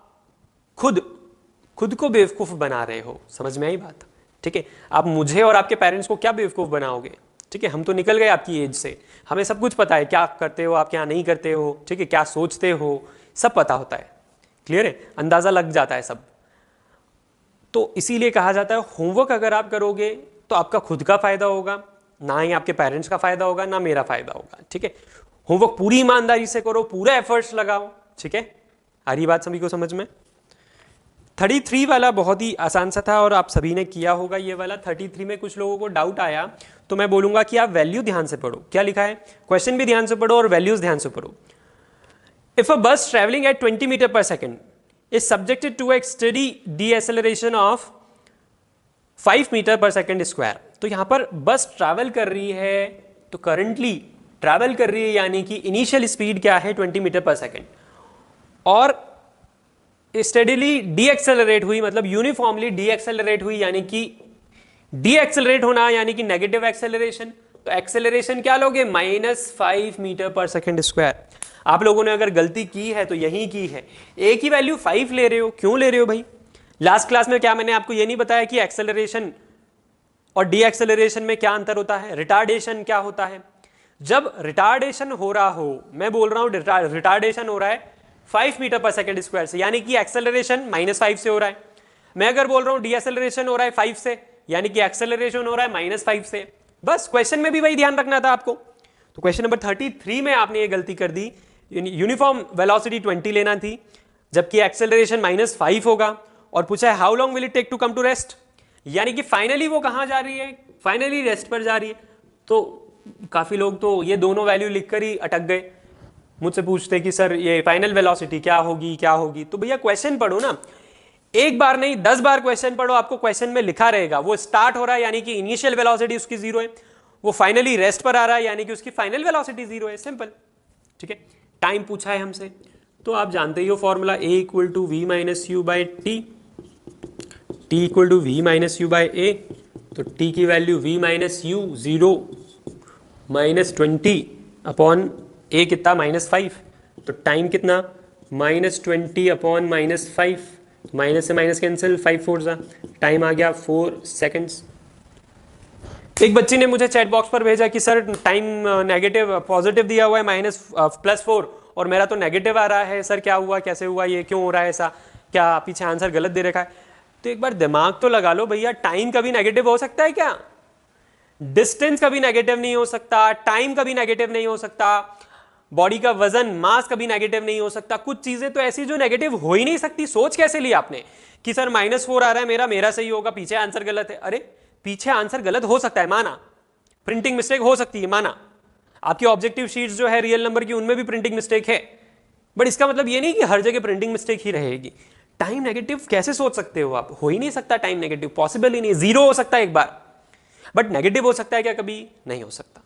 खुद को बेवकूफ बना रहे हो। समझ में आई बात, ठीक है। आप मुझे और आपके पेरेंट्स को क्या बेवकूफ बनाओगे, ठीक है। हम तो निकल गए आपकी एज से, हमें सब कुछ पता है, क्या करते हो आप, क्या नहीं करते हो, ठीक है, क्या सोचते हो, सब पता होता है। क्लियर है, अंदाजा लग जाता है सब। तो इसीलिए कहा जाता है होमवर्क अगर आप करोगे तो आपका खुद का फायदा होगा, ना ही आपके पेरेंट्स का फायदा होगा, ना मेरा फायदा होगा, ठीक है। होमवर्क पूरी ईमानदारी से करो, पूरा एफर्ट्स लगाओ, ठीक है। आ रही बात सभी को समझ में। 33 वाला बहुत ही आसान सा था और आप सभी ने किया होगा ये वाला। 33 में कुछ लोगों को डाउट आया तो मैं बोलूंगा कि आप वैल्यू ध्यान से पढ़ो, क्या लिखा है, क्वेश्चन भी ध्यान से पढ़ो और वैल्यूज ध्यान से पढ़ो। If a bus travelling at 20 meter per second is subjected to a steady deceleration of 5 meter per second square. तो यहां पर बस ट्रैवल कर रही है, तो करंटली ट्रैवल कर रही है यानी कि इनिशियल स्पीड क्या है 20 मीटर पर सेकेंड, और स्टेडीली डीएक्सेलरेट हुई, मतलब यूनिफॉर्मली डीएक्सेलरेट हुई, यानी कि डीएक्सेलरेट होना यानी कि नेगेटिव एक्सेलरेशन। तो एक्सेलरेशन क्या लोगे, -5 मीटर पर सेकेंड स्क्वायर। आप लोगों ने अगर गलती की है तो यही की है, ए की वैल्यू 5 ले रहे हो, क्यों ले रहे हो भाई। लास्ट क्लास में क्या मैंने आपको ये नहीं बताया कि एक्सेलरेशन और डी एक्सेलरेशन में क्या अंतर होता है, रिटार्डेशन क्या होता है। जब रिटार्डेशन हो रहा हो, मैं बोल रहा हूं रिटार्डेशन हो रहा है 5 मीटर पर सेकेंड स्क्वायर से, यानी कि एक्सेलरेशन -5 से हो रहा है। मैं अगर बोल रहा हूं डी एक्सेलरेशन हो रहा है 5 से, यानी कि एक्सेलरेशन हो रहा है -5 से। बस क्वेश्चन में भी वही ध्यान रखना था आपको। तो क्वेश्चन नंबर 33 में आपने ये गलती कर दी, यूनिफॉर्म वेलोसिटी 20 लेना थी, जबकि एक्सेलरेशन -5 होगा, और पूछा है how long will it take to come to rest, यानी कि फाइनली वो कहां जा रही है, फाइनली रेस्ट पर जा रही है। तो काफी लोग तो ये दोनों वैल्यू लिखकर ही अटक गए, मुझसे पूछते कि सर ये फाइनल वेलोसिटी क्या होगी क्या होगी। तो भैया क्वेश्चन पढ़ो ना, एक बार नहीं 10 बार क्वेश्चन पढ़ो, आपको क्वेश्चन में लिखा रहेगा वो स्टार्ट हो रहा है यानी कि इनिशियल वेलोसिटी उसकी 0 है, वो फाइनली रेस्ट पर आ रहा है यानी कि उसकी फाइनल वेलोसिटी 0 है, सिंपल, ठीक है। टाइम पूछा है हमसे तो आप जानते ही हो formula, a equal to v minus u by t, t equal to v minus u by a. तो t की value v minus u 0 -20 upon a कितना -5, तो टाइम कितना -20 अपॉन -5, माइनस से माइनस कैंसिल, 5 4 जा, टाइम आ गया 4 सेकेंड्स। एक बच्ची ने मुझे चैट बॉक्स पर भेजा कि सर टाइम नेगेटिव पॉजिटिव दिया हुआ है +4 और मेरा तो नेगेटिव आ रहा है, सर क्या हुआ, कैसे हुआ, ये क्यों हो रहा है ऐसा, क्या पीछे आंसर गलत दे रखा है। तो एक बार दिमाग तो लगा लो भैया, टाइम कभी नेगेटिव हो सकता है क्या, डिस्टेंस कभी नेगेटिव नहीं हो सकता, टाइम कभी नेगेटिव नहीं हो सकता, बॉडी का वजन मास कभी नेगेटिव नहीं हो सकता, कुछ चीजें तो ऐसी जो नेगेटिव हो ही नहीं सकती। सोच कैसे लिया आपने कि सर -4 आ रहा है, मेरा सही होगा, पीछे आंसर गलत है। अरे पीछे आंसर गलत हो सकता है, माना, प्रिंटिंग मिस्टेक हो सकती है, माना, आपकी ऑब्जेक्टिव शीट्स जो है रियल नंबर की उनमें भी प्रिंटिंग मिस्टेक है, बट इसका मतलब ये नहीं कि हर जगह प्रिंटिंग मिस्टेक ही रहेगी। टाइम नेगेटिव कैसे सोच सकते हो आप, हो ही नहीं सकता टाइम नेगेटिव, पॉसिबल ही नहीं। 0 हो सकता है एक बार, बट नेगेटिव हो सकता है क्या, कभी नहीं हो सकता।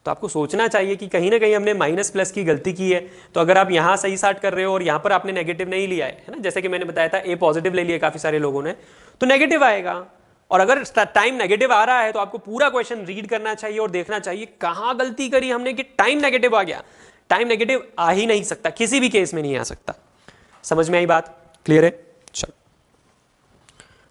तो आपको सोचना चाहिए कि कहीं ना कहीं हमने माइनस प्लस की गलती की है। तो अगर आप यहां सही स्टार्ट कर रहे हो और यहां पर आपने नेगेटिव नहीं लिया है ना, जैसे कि मैंने बताया था ए पॉजिटिव ले लिया काफी सारे लोगों ने, तो नेगेटिव आएगा। और अगर टाइम नेगेटिव आ रहा है तो आपको पूरा क्वेश्चन रीड करना चाहिए और देखना चाहिए कहां गलती करी हमने कि टाइम नेगेटिव आ गया। टाइम नेगेटिव आ ही नहीं सकता, किसी भी केस में नहीं आ सकता। समझ में आई बात, क्लियर है। चलो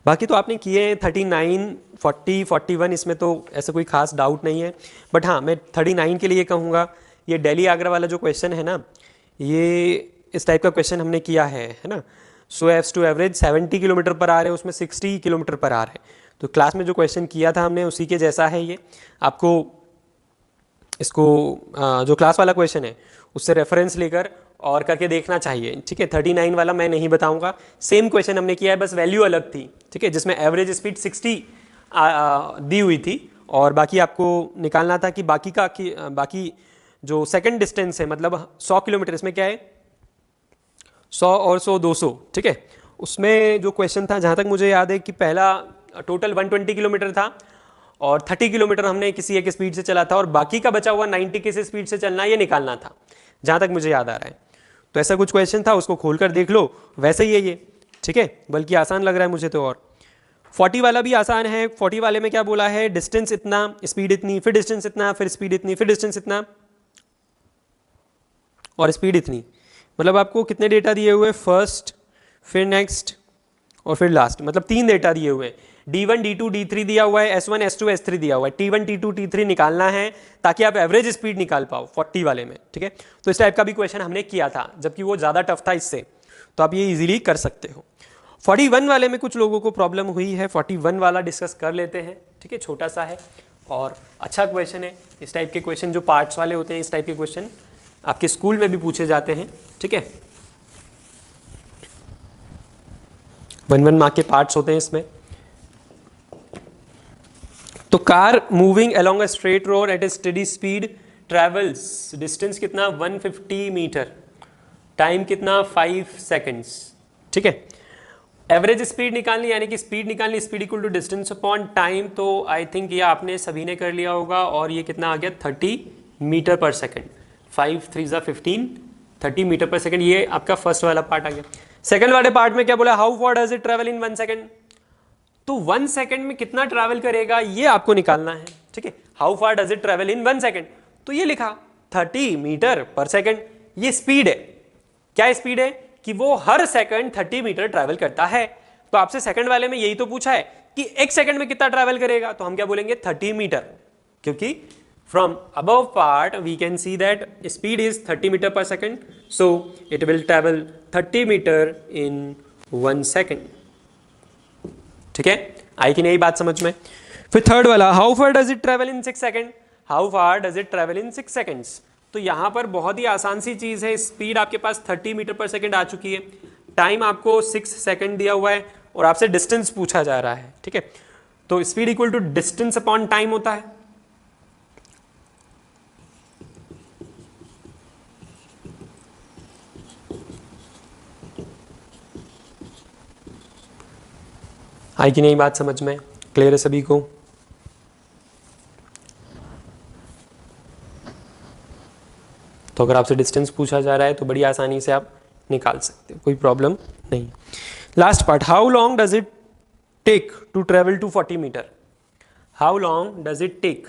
बाकी तो आपने किए हैं 39, 40, 41, इसमें तो ऐसा कोई खास डाउट नहीं है। बट हाँ, मैं 39 के लिए कहूँगा, ये दिल्ली आगरा वाला जो क्वेश्चन है ना, ये इस टाइप का क्वेश्चन हमने किया है ना। सो एव्स टू एवरेज 70 किलोमीटर पर आ रहे हैं, उसमें 60 किलोमीटर पर आ रहे हैं। तो क्लास में जो क्वेश्चन किया था हमने उसी के जैसा है ये। आपको इसको जो क्लास वाला क्वेश्चन है उससे रेफरेंस लेकर और करके देखना चाहिए, ठीक है। 39 वाला मैं नहीं बताऊंगा, सेम क्वेश्चन हमने किया है, बस वैल्यू अलग थी, ठीक है, जिसमें एवरेज स्पीड 60 दी हुई थी और बाकी आपको निकालना था कि बाकी जो सेकंड डिस्टेंस है मतलब 100 किलोमीटर, इसमें क्या है 100 और 100 200, ठीक है। उसमें जो क्वेश्चन था जहाँ तक मुझे याद है कि पहला टोटल 120 किलोमीटर था और 30 किलोमीटर हमने किसी एक स्पीड से चला था और बाकी का बचा हुआ 90 किस स्पीड से चलना ये निकालना था, जहाँ तक मुझे याद आ रहा है। तो ऐसा कुछ क्वेश्चन था, उसको खोलकर देख लो, वैसे ही है ये, ठीक है, बल्कि आसान लग रहा है मुझे तो। और 40 वाला भी आसान है। 40 वाले में क्या बोला है, डिस्टेंस इतना, स्पीड इतनी, फिर डिस्टेंस इतना, फिर स्पीड इतनी, फिर डिस्टेंस इतना और स्पीड इतनी। मतलब आपको कितने डेटा दिए हुए, फर्स्ट, फिर नेक्स्ट और फिर लास्ट, मतलब 3 डेटा दिए हुए हैं। D1, D2, D3 दिया हुआ है, S1, S2, S3 दिया हुआ है। T1, T2, T3 निकालना है ताकि आप एवरेज स्पीड निकाल पाओ 40 वाले में, ठीक है। तो इस टाइप का भी क्वेश्चन हमने किया था, जबकि वो ज़्यादा टफ था इससे, तो आप ये इजीली कर सकते हो। 41 वाले में कुछ लोगों को प्रॉब्लम हुई है, 41 वाला डिस्कस कर लेते हैं, ठीक है। छोटा सा है और अच्छा क्वेश्चन है। इस टाइप के क्वेश्चन जो पार्ट्स वाले होते हैं, इस टाइप के क्वेश्चन आपके स्कूल में भी पूछे जाते हैं, ठीक है। 1 मार्क के पार्ट्स होते हैं इसमें। तो car moving along a straight road at a steady speed travels, distance कितना 150 मीटर, टाइम कितना 5 सेकेंड्स, ठीक है। एवरेज स्पीड निकालनी, यानी कि स्पीड निकालनी, speed equal to distance upon time. तो आई थिंक ये आपने सभी ने कर लिया होगा और ये कितना आ गया 30 metre per second, 5 3 15, 30 metre per second. ये आपका फर्स्ट वाला पार्ट आ गया। सेकंड वाले पार्ट में क्या बोला, how for does it travel in 1 second. तो 1 सेकेंड में कितना ट्रैवल करेगा ये आपको निकालना है, ठीक है। How far does it travel in 1 second, तो ये लिखा 30 मीटर पर सेकेंड। ये स्पीड है, क्या स्पीड है कि वो हर सेकंड 30 मीटर ट्रैवल करता है। तो आपसे सेकंड वाले में यही तो पूछा है कि 1 सेकंड में कितना ट्रैवल करेगा, तो हम क्या बोलेंगे 30 मीटर, क्योंकि from above part we can see that speed is 30 metre per second, so it will travel 30 metre in 1 second, ठीक है। आई कि नहीं बात समझ में। फिर थर्ड वाला, how far does it travel in 6 second, how far does it travel in 6 seconds. तो यहां पर बहुत ही आसान सी चीज है, स्पीड आपके पास 30 मीटर पर सेकेंड आ चुकी है, टाइम आपको 6 सेकेंड दिया हुआ है और आपसे डिस्टेंस पूछा जा रहा है, ठीक है। तो speed equal to distance upon time होता है। आई कि नहीं बात समझ में, क्लियर है सभी को। तो अगर आपसे डिस्टेंस पूछा जा रहा है तो बड़ी आसानी से आप निकाल सकते हो, कोई प्रॉब्लम नहीं। Last part, how long does it take to travel to 40 meter. How long does it take,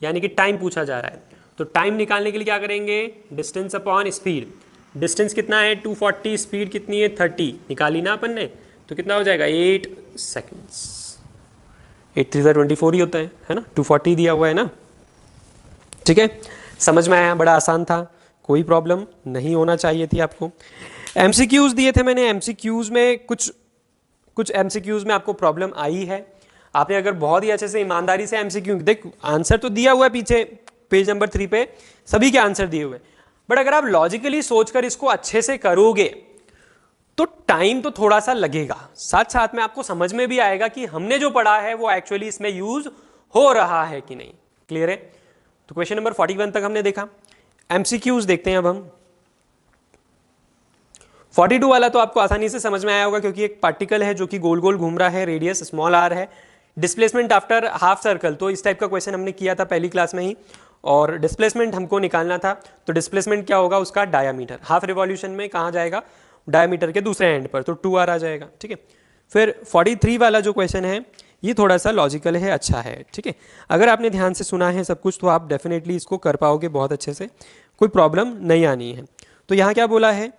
यानी कि टाइम पूछा जा रहा है। तो टाइम निकालने के लिए क्या करेंगे, डिस्टेंस अपॉन स्पीड। डिस्टेंस कितना है 240, स्पीड कितनी है 30, निकाली ना अपन ने, तो कितना हो जाएगा 8 सेकेंड्स। 8 3 24 ही होता है ना, 240 दिया हुआ है ना, ठीक है। समझ में आया, बड़ा आसान था, कोई प्रॉब्लम नहीं होना चाहिए थी आपको। एमसीक्यूज दिए थे मैंने, एमसीक्यूज में कुछ एमसीक्यूज में आपको प्रॉब्लम आई है। आपने अगर बहुत ही अच्छे से ईमानदारी से एमसीक्यू देख, आंसर तो दिया हुआ है पीछे पेज नंबर 3 पे, सभी के आंसर दिए हुए, बट अगर आप लॉजिकली सोचकर इसको अच्छे से करोगे तो टाइम तो थोड़ा सा लगेगा, साथ साथ में आपको समझ में भी आएगा कि हमने जो पढ़ा है वो एक्चुअली इसमें यूज हो रहा है कि नहीं। क्लियर है। तो क्वेश्चन नंबर 41 तक हमने देखा। एमसीक्यूज देखते हैं अब हम। 42 वाला तो आपको आसानी से समझ में आया होगा, क्योंकि एक पार्टिकल है जो कि गोल गोल घूम रहा है, रेडियस स्मॉल आर है, डिस्प्लेसमेंट आफ्टर हाफ सर्कल। तो इस टाइप का क्वेश्चन हमने किया था पहली क्लास में ही, और डिस्प्लेसमेंट हमको निकालना था। तो डिस्प्लेसमेंट क्या होगा, उसका डायामीटर, हाफ रिवॉल्यूशन में कहाँ जाएगा, डायमीटर के दूसरे एंड पर, तो 2r आ जाएगा, ठीक है। फिर 43 वाला जो क्वेश्चन है ये थोड़ा सा लॉजिकल है, अच्छा है, ठीक है। अगर आपने ध्यान से सुना है सब कुछ तो आप डेफिनेटली इसको कर पाओगे बहुत अच्छे से, कोई प्रॉब्लम नहीं आनी है। तो यहाँ क्या बोला है,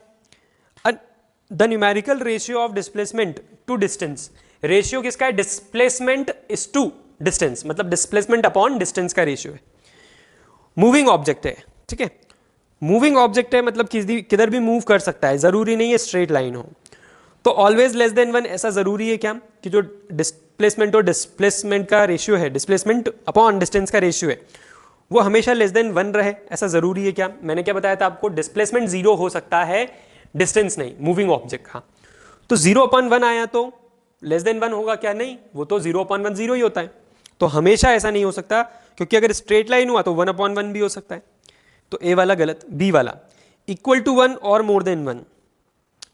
the numerical ratio of displacement to distance. Ratio किसका है, डिस्प्लेसमेंट इज टू डिस्टेंस, मतलब डिस्प्लेसमेंट अपॉन डिस्टेंस का रेशियो है। मूविंग ऑब्जेक्ट है, ठीक है, मूविंग ऑब्जेक्ट है, मतलब किधर भी मूव कर सकता है, जरूरी नहीं है स्ट्रेट लाइन हो। तो ऑलवेज लेस देन 1 ऐसा जरूरी है क्या, कि जो डिस्प्लेसमेंट और डिस्प्लेसमेंट का रेशियो है, डिस्प्लेसमेंट अपॉन डिस्टेंस का रेशियो है, वो हमेशा लेस देन 1 रहे, ऐसा जरूरी है क्या। मैंने क्या बताया था आपको, डिस्प्लेसमेंट 0 हो सकता है, डिस्टेंस नहीं, मूविंग ऑब्जेक्ट। हाँ, तो 0/1 आया तो लेस देन 1 होगा क्या, नहीं, वो तो 0/1 0 ही होता है। तो हमेशा ऐसा नहीं हो सकता, क्योंकि अगर स्ट्रेट लाइन हुआ तो 1/1 भी हो सकता है। तो ए वाला गलत। बी वाला इक्वल टू 1 और मोर देन 1,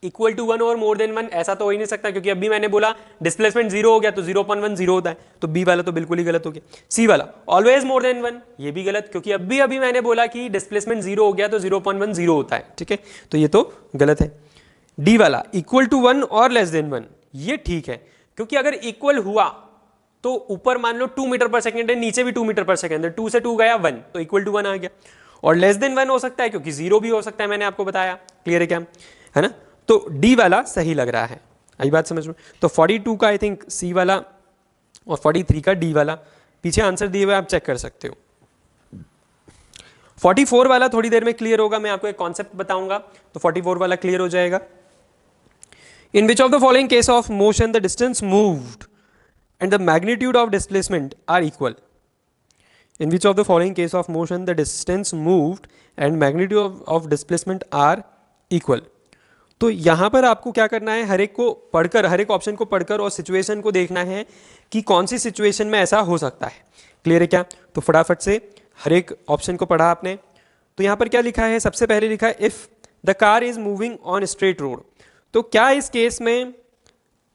इक्वल टू 1 और मोर देन 1 ऐसा तो हो ही नहीं सकता, क्योंकि अभी मैंने बोला डिस्प्लेसमेंट 0 हो गया तो 0.1 0 होता है, तो बी वाला तो बिल्कुल ही गलत हो गया। सी वाला ऑलवेज मोर देन 1, ये भी गलत, क्योंकि अभी मैंने बोला कि डिस्प्लेसमेंट 0 हो गया तो 0.1 0 होता है, ठीक है, तो ये तो गलत है। डी वाला इक्वल टू 1 और लेस देन 1, ये ठीक है, क्योंकि अगर इक्वल हुआ तो ऊपर मान लो 2 मीटर पर सेकेंड है, नीचे भी 2 मीटर पर सेकेंड है, 2 से 2 गया 1, तो इक्वल टू 1 आ गया। और लेस देन 1 हो सकता है, क्योंकि 0 भी हो सकता है, मैंने आपको बताया, क्लियर है क्या, है ना। तो डी वाला सही लग रहा है, आई बात समझ में। तो 42 का आई थिंक सी वाला और 43 का डी वाला, पीछे आंसर दिए हुए आप चेक कर सकते हो। 44 वाला थोड़ी देर में क्लियर होगा, मैं आपको एक कॉन्सेप्ट बताऊंगा, तो 44 वाला क्लियर हो जाएगा। In which of the following case of motion the distance moved and the magnitude of displacement are equal? In which of the following case of motion the distance moved and magnitude of displacement are equal? तो यहाँ पर आपको क्या करना है, हर एक को पढ़कर, हर एक ऑप्शन को पढ़कर और सिचुएशन को देखना है कि कौन सी सिचुएशन में ऐसा हो सकता है, क्लियर है क्या। तो फटाफट से हर एक ऑप्शन को पढ़ा आपने। तो यहाँ पर क्या लिखा है, सबसे पहले लिखा है if the car is moving on straight road. तो क्या इस केस में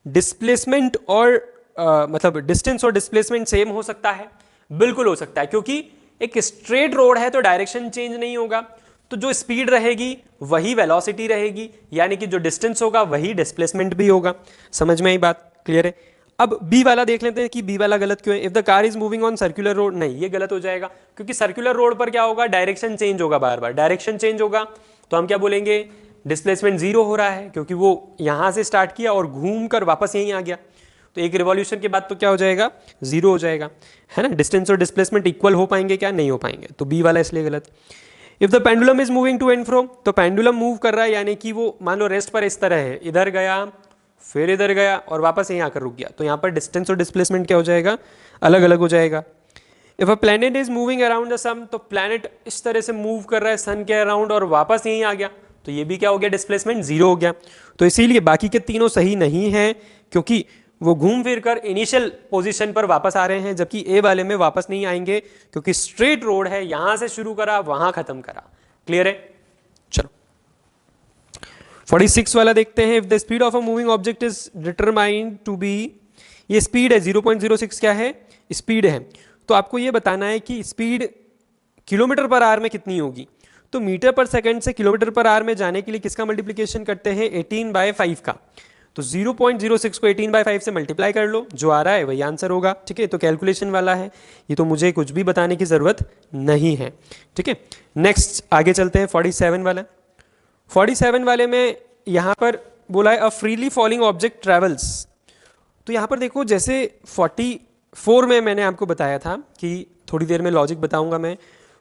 डिस्प्लेसमेंट और मतलब डिस्टेंस और डिस्प्लेसमेंट सेम हो सकता है? बिल्कुल हो सकता है, क्योंकि एक स्ट्रेट रोड है तो डायरेक्शन चेंज नहीं होगा, तो जो स्पीड रहेगी वही वेलोसिटी रहेगी, यानी कि जो डिस्टेंस होगा वही डिस्प्लेसमेंट भी होगा। समझ में आई बात, क्लियर है। अब बी वाला देख लेते हैं कि बी वाला गलत क्यों है। If the car is moving on circular road, नहीं, ये गलत हो जाएगा, क्योंकि सर्कुलर रोड पर क्या होगा, डायरेक्शन चेंज होगा, बार बार डायरेक्शन चेंज होगा, तो हम क्या बोलेंगे, डिस्प्लेसमेंट 0 हो रहा है, क्योंकि वो यहां से स्टार्ट किया और घूम कर वापस यहीं आ गया, तो एक रिवॉल्यूशन के बाद तो क्या हो जाएगा, 0 हो जाएगा, है ना। डिस्टेंस और डिस्प्लेसमेंट इक्वल हो पाएंगे क्या, नहीं हो पाएंगे, तो बी वाला इसलिए गलत। If the pendulum is moving to and fro, तो पेंडुलम मूव कर रहा है, यानी कि वो मान लो रेस्ट पर इस तरह है, इधर गया फिर इधर गया और वापस यहीं आकर रुक गया, तो यहाँ पर डिस्टेंस और डिस्प्लेसमेंट क्या हो जाएगा, अलग अलग हो जाएगा। If a planet is moving around the sun, तो प्लैनेट इस तरह से मूव कर रहा है सन के अराउंड और वापस यहीं आ गया, तो ये भी क्या हो गया, डिस्प्लेसमेंट 0 हो गया। तो इसीलिए बाकी के तीनों सही नहीं है, क्योंकि वो घूम फिर कर इनिशियल पोजीशन पर वापस आ रहे हैं, जबकि ए वाले में वापस नहीं आएंगे, क्योंकि स्ट्रेट रोड है, यहां से शुरू करा वहां खत्म करा, क्लियर है। चलो 46 वाला देखते हैं। If the speed of a moving object is determined to be, ये स्पीड है 0.06 क्या है, स्पीड है, तो आपको ये बताना है कि स्पीड किलोमीटर पर आवर में कितनी होगी। तो मीटर पर सेकंड से किलोमीटर पर आवर में जाने के लिए किसका मल्टीप्लिकेशन करते हैं, 18/5 का। तो 0.06 को 18/5 से मल्टीप्लाई कर लो, जो आ रहा है वही आंसर होगा, ठीक है। तो कैलकुलेशन वाला है ये, तो मुझे कुछ भी बताने की जरूरत नहीं है, ठीक है। नेक्स्ट आगे चलते हैं 47 वाला। 47 वाले में यहाँ पर बोला है अ फ्रीली फॉलिंग ऑब्जेक्ट ट्रेवल्स। तो यहाँ पर देखो, जैसे 44 में मैंने आपको बताया था कि थोड़ी देर में लॉजिक बताऊंगा मैं,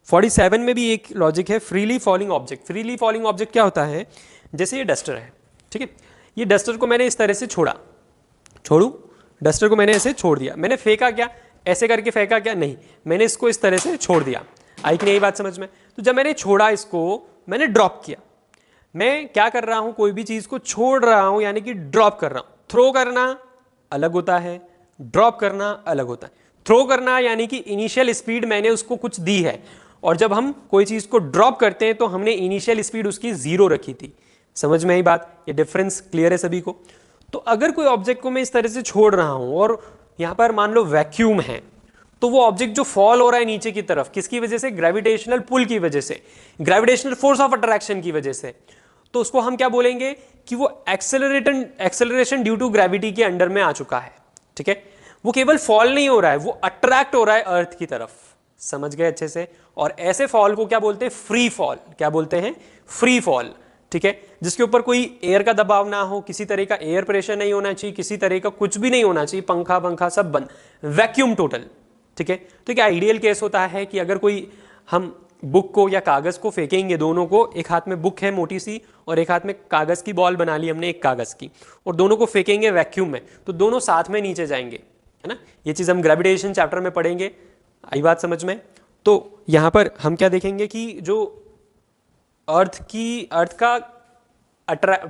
47 में भी एक लॉजिक है, freely falling object. Freely falling object क्या होता है, जैसे ये डस्टर है, ठीक है, ये डस्टर को मैंने इस तरह से डस्टर को मैंने ऐसे छोड़ दिया, मैंने फेंका क्या, ऐसे करके फेंका क्या, नहीं, मैंने इसको इस तरह से छोड़ दिया, आई कि नहीं बात समझ में। तो जब मैंने छोड़ा इसको, मैंने ड्रॉप किया, मैं क्या कर रहा हूं, कोई भी चीज को छोड़ रहा हूं, यानी कि ड्रॉप कर रहा हूं। थ्रो करना अलग होता है, ड्रॉप करना अलग होता है। थ्रो करना यानी कि इनिशियल स्पीड मैंने उसको कुछ दी है, और जब हम कोई चीज को ड्रॉप करते हैं तो हमने इनिशियल स्पीड उसकी 0 रखी थी। समझ में आई बात, ये डिफरेंस क्लियर है सभी को। तो अगर कोई ऑब्जेक्ट को मैं इस तरह से छोड़ रहा हूं और यहां पर मान लो वैक्यूम है, तो वो ऑब्जेक्ट जो फॉल हो रहा है नीचे की तरफ, किसकी वजह से, ग्रेविटेशनल पुल की वजह से, ग्रेविटेशनल फोर्स ऑफ अट्रैक्शन की वजह से, तो उसको हम क्या बोलेंगे कि वो एक्सेलरेशन ड्यू टू ग्रेविटी के अंडर में आ चुका है, ठीक है। वो केवल फॉल नहीं हो रहा है, वो अट्रैक्ट हो रहा है अर्थ की तरफ, समझ गए अच्छे से। और ऐसे फॉल को क्या बोलते हैं, फ्री फॉल, क्या बोलते हैं, फ्री फॉल, ठीक है, जिसके ऊपर कोई एयर का दबाव ना हो, किसी तरह का एयर प्रेशर नहीं होना चाहिए, किसी तरह का कुछ भी नहीं होना चाहिए, पंखा सब बंद, वैक्यूम टोटल, ठीक है। तो क्या आइडियल केस होता है कि अगर कोई हम बुक को या कागज को फेंकेंगे, दोनों को, एक हाथ में बुक है मोटी सी और एक हाथ में कागज की बॉल बना ली हमने एक कागज की, और दोनों को फेंकेंगे वैक्यूम में, तो दोनों साथ में नीचे जाएंगे, है ना। ये चीज हम ग्रेविटेशन चैप्टर में पढ़ेंगे, आई बात समझ में। तो यहां पर हम क्या देखेंगे कि जो अर्थ का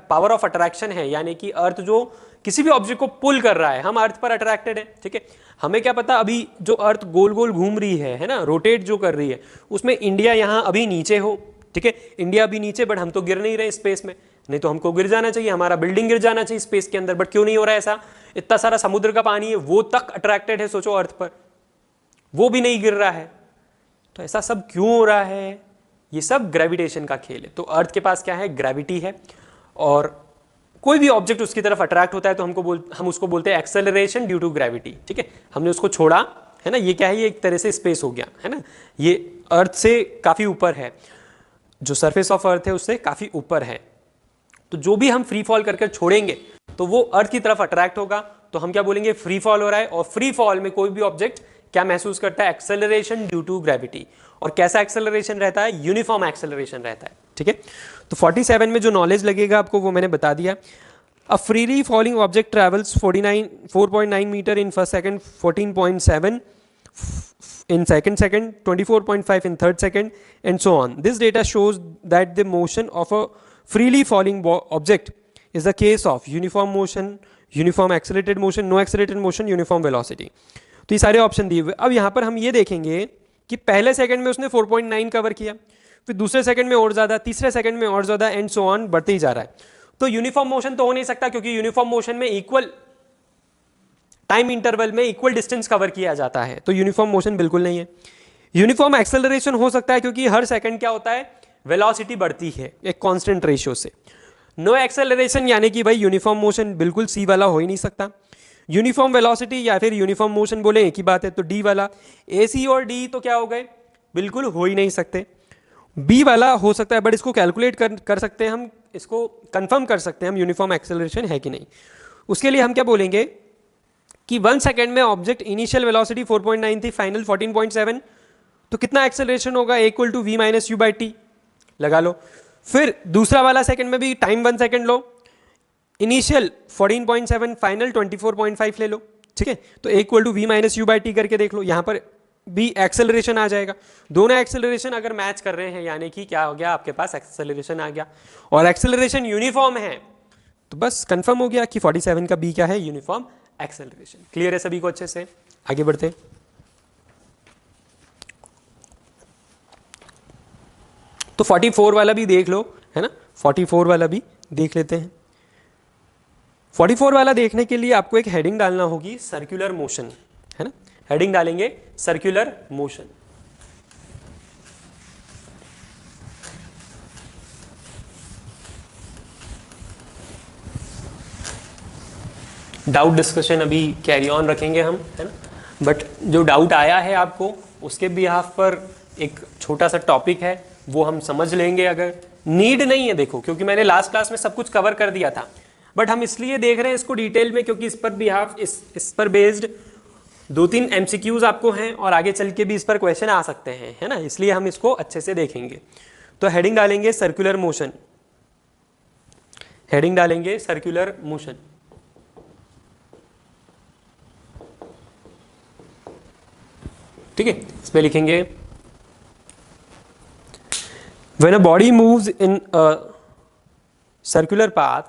पावर ऑफ अट्रैक्शन है, यानी कि अर्थ जो किसी भी ऑब्जेक्ट को पुल कर रहा है, हम अर्थ पर अट्रैक्टेड है, ठीक है। हमें क्या पता अभी जो अर्थ गोल गोल घूम रही है ना, रोटेट जो कर रही है, उसमें इंडिया यहाँ अभी नीचे हो, ठीक है, इंडिया अभी नीचे, बट हम तो गिर नहीं रहे स्पेस में, नहीं तो हमको गिर जाना चाहिए, हमारा बिल्डिंग गिर जाना चाहिए स्पेस के अंदर, बट क्यों नहीं हो रहा है ऐसा? इतना सारा समुद्र का पानी है, वो तक अट्रैक्टेड है, सोचो अर्थ पर, वो भी नहीं गिर रहा है। तो ऐसा सब क्यों हो रहा है? ये सब ग्रेविटेशन का खेल है। तो अर्थ के पास क्या है? ग्रेविटी है, और कोई भी ऑब्जेक्ट उसकी तरफ अट्रैक्ट होता है तो हम उसको बोलते हैं एक्सेलरेशन ड्यू टू ग्रेविटी, ठीक है। हमने उसको छोड़ा है ना, ये क्या है? ये एक तरह से स्पेस हो गया है ना, ये अर्थ से काफी ऊपर है, जो सरफेस ऑफ अर्थ है उससे काफी ऊपर है। तो जो भी हम फ्री फॉल करके छोड़ेंगे तो वो अर्थ की तरफ अट्रैक्ट होगा, तो हम क्या बोलेंगे? फ्री फॉल हो रहा है। और फ्री फॉल में कोई भी ऑब्जेक्ट क्या महसूस करता है? Acceleration due to gravity. और कैसा एक्सेलरेशन रहता है? यूनिफॉर्म एक्सेलरेशन रहता है, ठीक है। तो 47 में जो नॉलेज लगेगा आपको वो मैंने बता दिया। A freely falling object travels 4.9 meter in first second, 14.7 in second, 24.5 in third second, and so on. This data shows that the motion of a freely falling object is the case of uniform motion, uniform accelerated motion, no accelerated motion, uniform velocity. तो ये सारे option दिए हुए। अब यहाँ पर हम ये देखेंगे कि पहले सेकंड में उसने 4.9 कवर किया, फिर दूसरे सेकंड में और ज़्यादा, तीसरे सेकंड में और ज़्यादा, एंड सो ऑन बढ़ते ही जा रहा है। तो यूनिफॉर्म मोशन तो हो नहीं सकता, क्योंकि यूनिफॉर्म मोशन में इक्वल टाइम इंटरवल में इक्वल डिस्टेंस कवर किया जाता है, तो यूनिफॉर्म मोशन बिल्कुल नहीं है। यूनिफॉर्म एक्सेलरेशन हो सकता है, क्योंकि हर सेकंड क्या होता है? वेलोसिटी बढ़ती है एक कांस्टेंट रेशियो से। नो एक्सेलरेशन यानी कि भाई यूनिफॉर्म मोशन बिल्कुल सी वाला हो ही नहीं सकता। यूनिफॉर्म वेलोसिटी या फिर यूनिफॉर्म मोशन बोले एक ही बात है, तो डी वाला, ए सी और डी तो क्या हो गए? बिल्कुल हो ही नहीं सकते। बी वाला हो सकता है, बट इसको कैलकुलेट कर सकते हैं हम, इसको कंफर्म कर सकते हैं हम यूनिफॉर्म एक्सेलरेशन है कि नहीं। उसके लिए हम क्या बोलेंगे कि 1 सेकेंड में ऑब्जेक्ट इनिशियल वेलोसिटी 4.9 थी, फाइनल 14.7, तो कितना एक्सेलरेशन होगा? Equal to v minus u by t लगा लो। फिर दूसरा वाला सेकंड में भी टाइम 1 सेकंड लो, इनिशियल 14.7, फाइनल 24.5 ले लो, ठीक है। तो equal to v minus u by t करके देख लो, यहां पर भी एक्सेलरेशन आ जाएगा। दोनों एक्सेलरेशन अगर मैच कर रहे हैं यानी कि क्या हो गया? आपके पास एक्सेलरेशन आ गया, और एक्सेलरेशन यूनिफॉर्म है, तो बस कंफर्म हो गया कि 47 का बी क्या है? Uniform acceleration. क्लियर है सभी को अच्छे से? आगे बढ़ते। तो 44 वाला भी देख लो, है ना, 44 वाला भी देख लेते हैं। 44 वाला देखने के लिए आपको एक हेडिंग डालना होगी, सर्कुलर मोशन, है ना। हेडिंग डालेंगे सर्कुलर मोशन। डाउट डिस्कशन अभी कैरी ऑन रखेंगे हम, है ना। बट जो डाउट आया है आपको, उसके बिहाफ पर एक छोटा सा टॉपिक है, वो हम समझ लेंगे। अगर नीड नहीं है, देखो, क्योंकि मैंने लास्ट क्लास में सब कुछ कवर कर दिया था, बट हम इसलिए देख रहे हैं इसको डिटेल में, क्योंकि इस पर बिहाफ इस पर बेस्ड 2-3 MCQs आपको हैं, और आगे चल के भी इस पर क्वेश्चन आ सकते हैं, है ना, इसलिए हम इसको अच्छे से देखेंगे। तो हेडिंग डालेंगे सर्कुलर मोशन, हेडिंग डालेंगे सर्कुलर मोशन। ठीक है, इसमें लिखेंगे when a body moves in a circular path,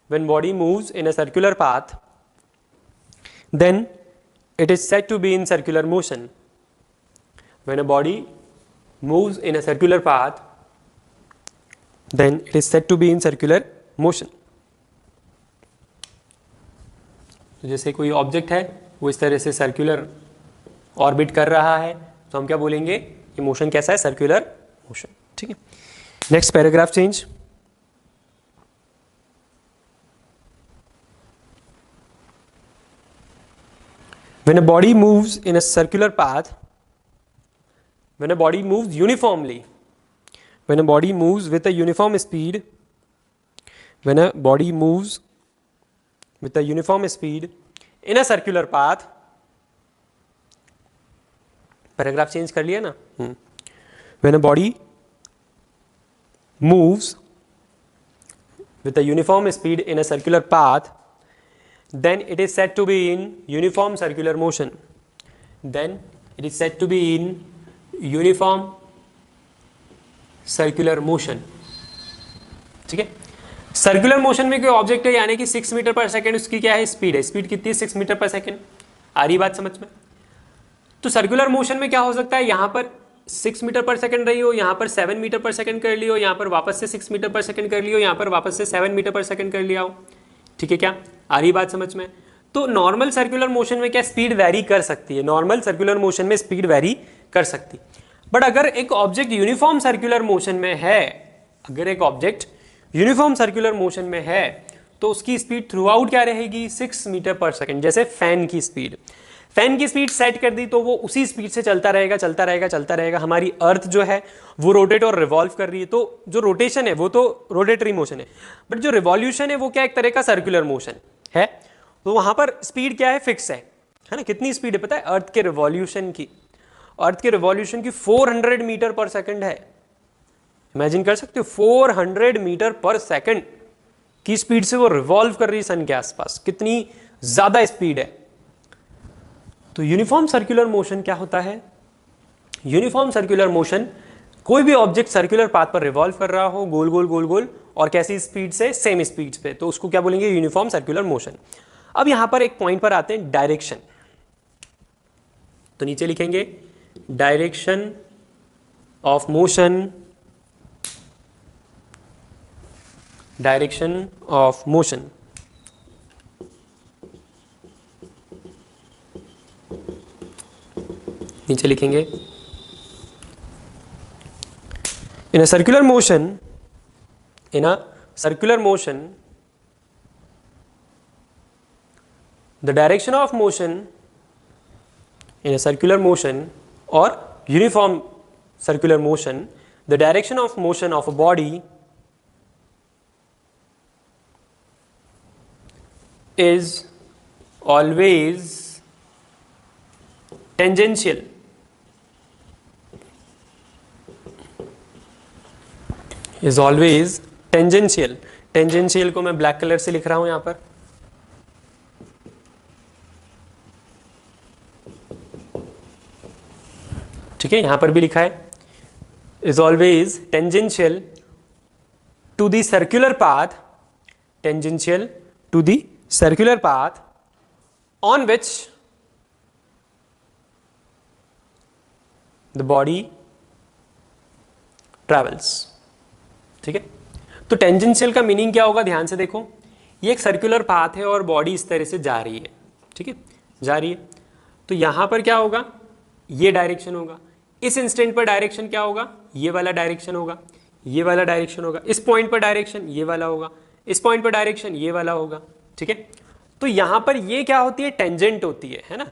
when body moves in a circular path, then it is said to be in circular motion. When a body moves in a circular path, then it is said to be in circular motion. तो जैसे कोई object है वो इस तरह से circular orbit कर रहा है, तो हम क्या बोलेंगे? ये मोशन कैसा है? सर्कुलर मोशन, ठीक है। Next paragraph change. When a body moves in a circular path, when a body moves uniformly, when a body moves with a uniform speed, when a body moves with a uniform speed in a circular path, paragraph change कर लिया ना। When a body moves with a uniform speed in a circular path, then it is said to be in uniform circular motion. Then it is said to be in uniform circular motion. ठीक है, circular motion में कोई object है यानी कि 6 metre per second, उसकी क्या है स्पीड है, स्पीड कितनी है 6 मीटर पर सेकेंड। आ रही बात समझ में? तो सर्कुलर मोशन में क्या हो सकता है, यहां पर 6 मीटर पर सेकंड रही हो, यहां पर 7 मीटर पर सेकंड कर लियो, यहां पर वापस से 6 मीटर पर सेकंड कर लियो, यहां पर वापस से 7 मीटर पर सेकंड कर लिया हो। ठीक है, क्या आ रही बात समझ में? तो नॉर्मल सर्कुलर मोशन में क्या स्पीड वेरी कर सकती है, नॉर्मल सर्कुलर मोशन में स्पीड वेरी कर सकती। बट अगर एक ऑब्जेक्ट यूनिफॉर्म सर्कुलर मोशन में है, अगर एक ऑब्जेक्ट यूनिफॉर्म सर्कुलर मोशन में है तो उसकी स्पीड थ्रू आउट क्या रहेगी, 6 मीटर पर सेकंड। जैसे फैन की स्पीड, फैन की स्पीड सेट कर दी तो वो उसी स्पीड से चलता रहेगा चलता रहेगा चलता रहेगा। हमारी अर्थ जो है वो रोटेट और रिवॉल्व कर रही है, तो जो रोटेशन है वो तो रोटेटरी मोशन है, बट जो रिवॉल्यूशन है वो क्या एक तरह का सर्कुलर मोशन है। तो वहां पर स्पीड क्या है, फिक्स है ना। कितनी स्पीड है पता है अर्थ के रिवॉल्यूशन की, अर्थ के रिवॉल्यूशन की 400 मीटर पर सेकंड है। इमेजिन कर सकते हो 400 मीटर पर सेकंड की स्पीड से वो रिवॉल्व कर रही है सन के आसपास, कितनी ज्यादा स्पीड है। तो यूनिफॉर्म सर्कुलर मोशन क्या होता है, यूनिफॉर्म सर्कुलर मोशन कोई भी ऑब्जेक्ट सर्कुलर पाथ पर रिवॉल्व कर रहा हो, गोल गोल गोल गोल, और कैसी स्पीड से, सेम स्पीड पे, तो उसको क्या बोलेंगे, यूनिफॉर्म सर्कुलर मोशन। अब यहां पर एक पॉइंट पर आते हैं, डायरेक्शन। तो नीचे लिखेंगे direction of motion, direction of motion. नीचे लिखेंगे in a circular motion, in a circular motion the direction of motion in a circular motion or uniform circular motion, the direction of motion of a body is always tangential, is always tangential। tangential को मैं black colour से लिख रहा हूं यहां पर, ठीक है, यहां पर भी लिखा है is always tangential to the circular path, tangential to the circular path on which the body travels. ठीक है, तो टेंजेंशियल का मीनिंग क्या होगा, ध्यान से देखो, ये एक सर्कुलर पाथ है और बॉडी इस तरह से जा रही है, ठीक है, जा रही है। तो यहां पर क्या होगा, ये डायरेक्शन होगा, इस इंस्टेंट पर डायरेक्शन क्या होगा, ये वाला डायरेक्शन होगा, ये वाला डायरेक्शन होगा, इस पॉइंट पर डायरेक्शन ये वाला होगा, इस पॉइंट पर डायरेक्शन ये वाला होगा। ठीक है, तो यहां पर ये क्या होती है, टेंजेंट होती है ना।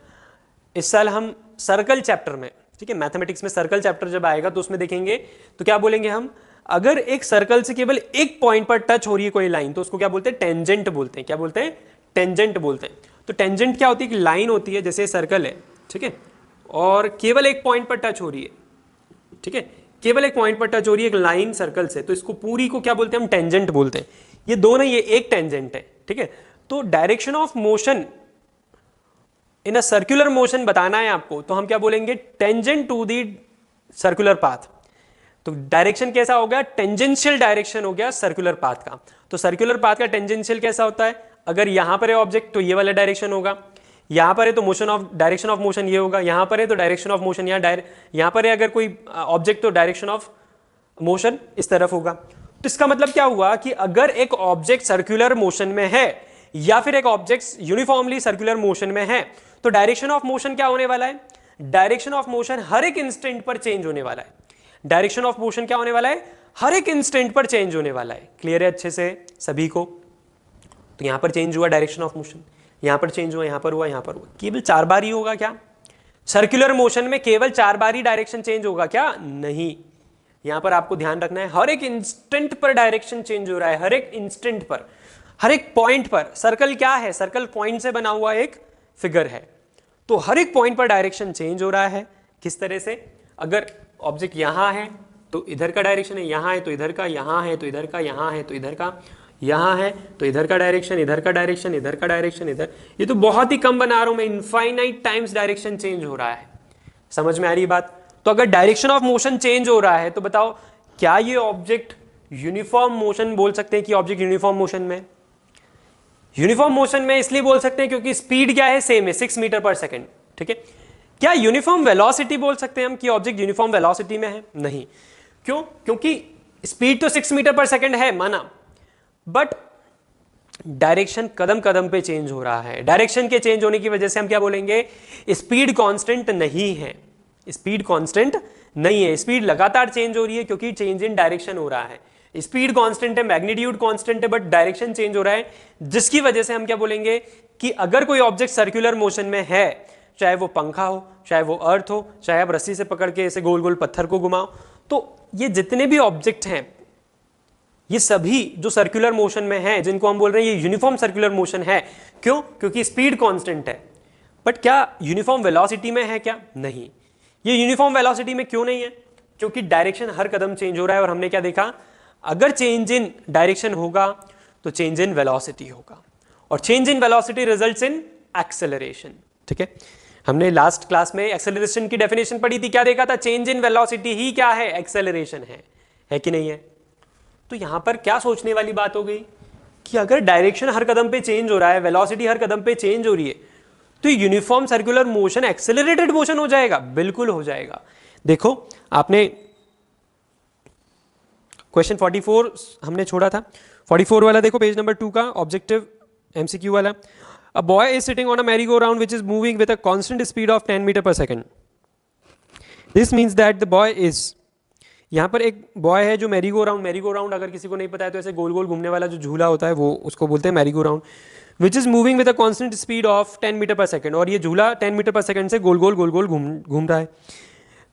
इस साल हम सर्कल चैप्टर में, ठीक है, मैथमेटिक्स में सर्कल चैप्टर जब आएगा तो उसमें देखेंगे, तो क्या बोलेंगे हम, अगर एक सर्कल से केवल एक पॉइंट पर टच हो रही है कोई लाइन तो उसको क्या बोलते हैं, टेंजेंट बोलते हैं। क्या बोलते हैं, टेंजेंट बोलते हैं। तो टेंजेंट क्या होती है, एक लाइन होती है, जैसे सर्कल है, ठीक है, और केवल एक पॉइंट पर टच हो रही है, ठीक है, केवल एक पॉइंट पर टच हो रही है एक लाइन सर्कल से, तो इसको पूरी को क्या बोलते हैं, हम टेंजेंट बोलते हैं। ये दो नहीं, ये एक टेंजेंट है। ठीक है, तो direction of motion in a circular motion बताना है आपको, तो हम क्या बोलेंगे, tangent to the circular path. तो डायरेक्शन कैसा हो गया, टेंजेंशियल डायरेक्शन हो गया सर्कुलर पाथ का। तो सर्कुलर पाथ का टेंजेंशियल कैसा होता है, अगर यहां पर है ऑब्जेक्ट तो ये वाला डायरेक्शन होगा, यहां पर है तो motion of, direction of motion ये होगा, यहां पर है तो डायरेक्शन ऑफ मोशन यहां पर है अगर कोई ऑब्जेक्ट तो डायरेक्शन ऑफ मोशन इस तरफ होगा। तो इसका मतलब क्या हुआ कि अगर एक ऑब्जेक्ट सर्कुलर मोशन में है या फिर एक ऑब्जेक्ट यूनिफॉर्मली सर्कुलर मोशन में है तो डायरेक्शन ऑफ मोशन क्या होने वाला है, डायरेक्शन ऑफ मोशन हर एक इंस्टेंट पर चेंज होने वाला है। डायरेक्शन ऑफ मोशन क्या होने वाला है, हर एक इंस्टेंट पर चेंज होने वाला है। क्लियर है अच्छे से सभी को? तो यहां पर चेंज हुआ डायरेक्शन ऑफ मोशन, यहां पर चेंज हुआ, यहां पर हुआ, यहां पर हुआ। केवल 4 बार ही होगा क्या, सर्कुलर मोशन में केवल 4 बार ही डायरेक्शन चेंज होगा क्या, नहीं। यहां पर आपको ध्यान रखना है हर एक इंस्टेंट पर डायरेक्शन चेंज हो रहा है, हर एक इंस्टेंट पर, हर एक पॉइंट पर। सर्कल क्या है, सर्कल पॉइंट से बना हुआ एक फिगर है, तो हर एक पॉइंट पर डायरेक्शन चेंज हो रहा है। किस तरह से, अगर ऑब्जेक्ट यहां है तो इधर का डायरेक्शन है, यहां है तो इधर का, यहां है तो इधर का, यहां है तो इधर का, यहां है तो इधर का डायरेक्शन, इधर का डायरेक्शन, इधर का डायरेक्शन, इधर। ये तो बहुत ही कम बना रहा हूं मैं, इनफाइनाइट टाइम्स डायरेक्शन चेंज हो रहा है। समझ में आ रही बात? तो अगर डायरेक्शन ऑफ मोशन चेंज हो रहा है तो बताओ क्या ये ऑब्जेक्ट यूनिफॉर्म मोशन बोल सकते हैं कि ऑब्जेक्ट यूनिफॉर्म मोशन में, यूनिफॉर्म मोशन में इसलिए बोल सकते हैं क्योंकि स्पीड क्या है, सेम है 6 मीटर पर सेकेंड, ठीक है। क्या यूनिफॉर्म वेलोसिटी बोल सकते हैं हम कि ऑब्जेक्ट यूनिफॉर्म वेलोसिटी में है? नहीं। क्यों? क्योंकि स्पीड तो 6 मीटर पर सेकेंड है माना, बट डायरेक्शन कदम कदम पे चेंज हो रहा है। डायरेक्शन के चेंज होने की वजह से हम क्या बोलेंगे, स्पीड कांस्टेंट नहीं है, स्पीड कांस्टेंट नहीं है, स्पीड लगातार चेंज हो रही है क्योंकि चेंज इन डायरेक्शन हो रहा है। स्पीड कांस्टेंट है, मैग्नीट्यूड कांस्टेंट है, बट डायरेक्शन चेंज हो रहा है, जिसकी वजह से हम क्या बोलेंगे कि अगर कोई ऑब्जेक्ट सर्कुलर मोशन में है, चाहे वो पंखा हो, चाहे वो अर्थ हो, चाहे आप रस्सी से पकड़ के ऐसे गोल गोल पत्थर को घुमाओ, तो ये जितने भी ऑब्जेक्ट हैं ये सभी जो सर्कुलर मोशन में है, जिनको हम बोल रहे हैं ये यूनिफॉर्म सर्कुलर मोशन है। क्यों? क्योंकि स्पीड कांस्टेंट है। बट क्या यूनिफॉर्म वेलोसिटी में है क्या? नहीं। ये यूनिफॉर्म वेलोसिटी में क्यों नहीं है? क्योंकि डायरेक्शन हर कदम चेंज हो रहा है, और हमने क्या देखा, अगर चेंज इन डायरेक्शन होगा तो चेंज इन वेलोसिटी होगा, और change in velocity results in acceleration, ठीक है। हमने लास्ट क्लास में एक्सेलरेशन की डेफिनेशन पढ़ी थी, क्या देखा था, चेंज इन वेलोसिटी ही क्या है, एक्सेलरेशन है कि नहीं है? तो यहां पर क्या सोचने वाली बात हो गई कि अगर डायरेक्शन हर कदम पे चेंज हो रहा है, वेलोसिटी हर कदम पे चेंज हो रही है, तो uniform circular motion accelerated motion हो जाएगा। बिल्कुल हो जाएगा। देखो आपने क्वेश्चन 44 हमने छोड़ा था, 44 वाला देखो, पेज नंबर 2 का ऑब्जेक्टिव एमसीक्यू वाला। A boy is sitting on a merry go round which is moving with a constant speed of 10 metre per second. This means that the boy is, यहाँ पर एक बॉय है जो Mary go round अगर किसी को नहीं पता है तो ऐसे गोल गोल घूमने वाला जो झूला होता है वो उसको बोलते हैं merry go round, which is moving with a constant speed of 10 metre per second. और ये झूला 10 मीटर पर सेकंड से गोल गोल घूम रहा है।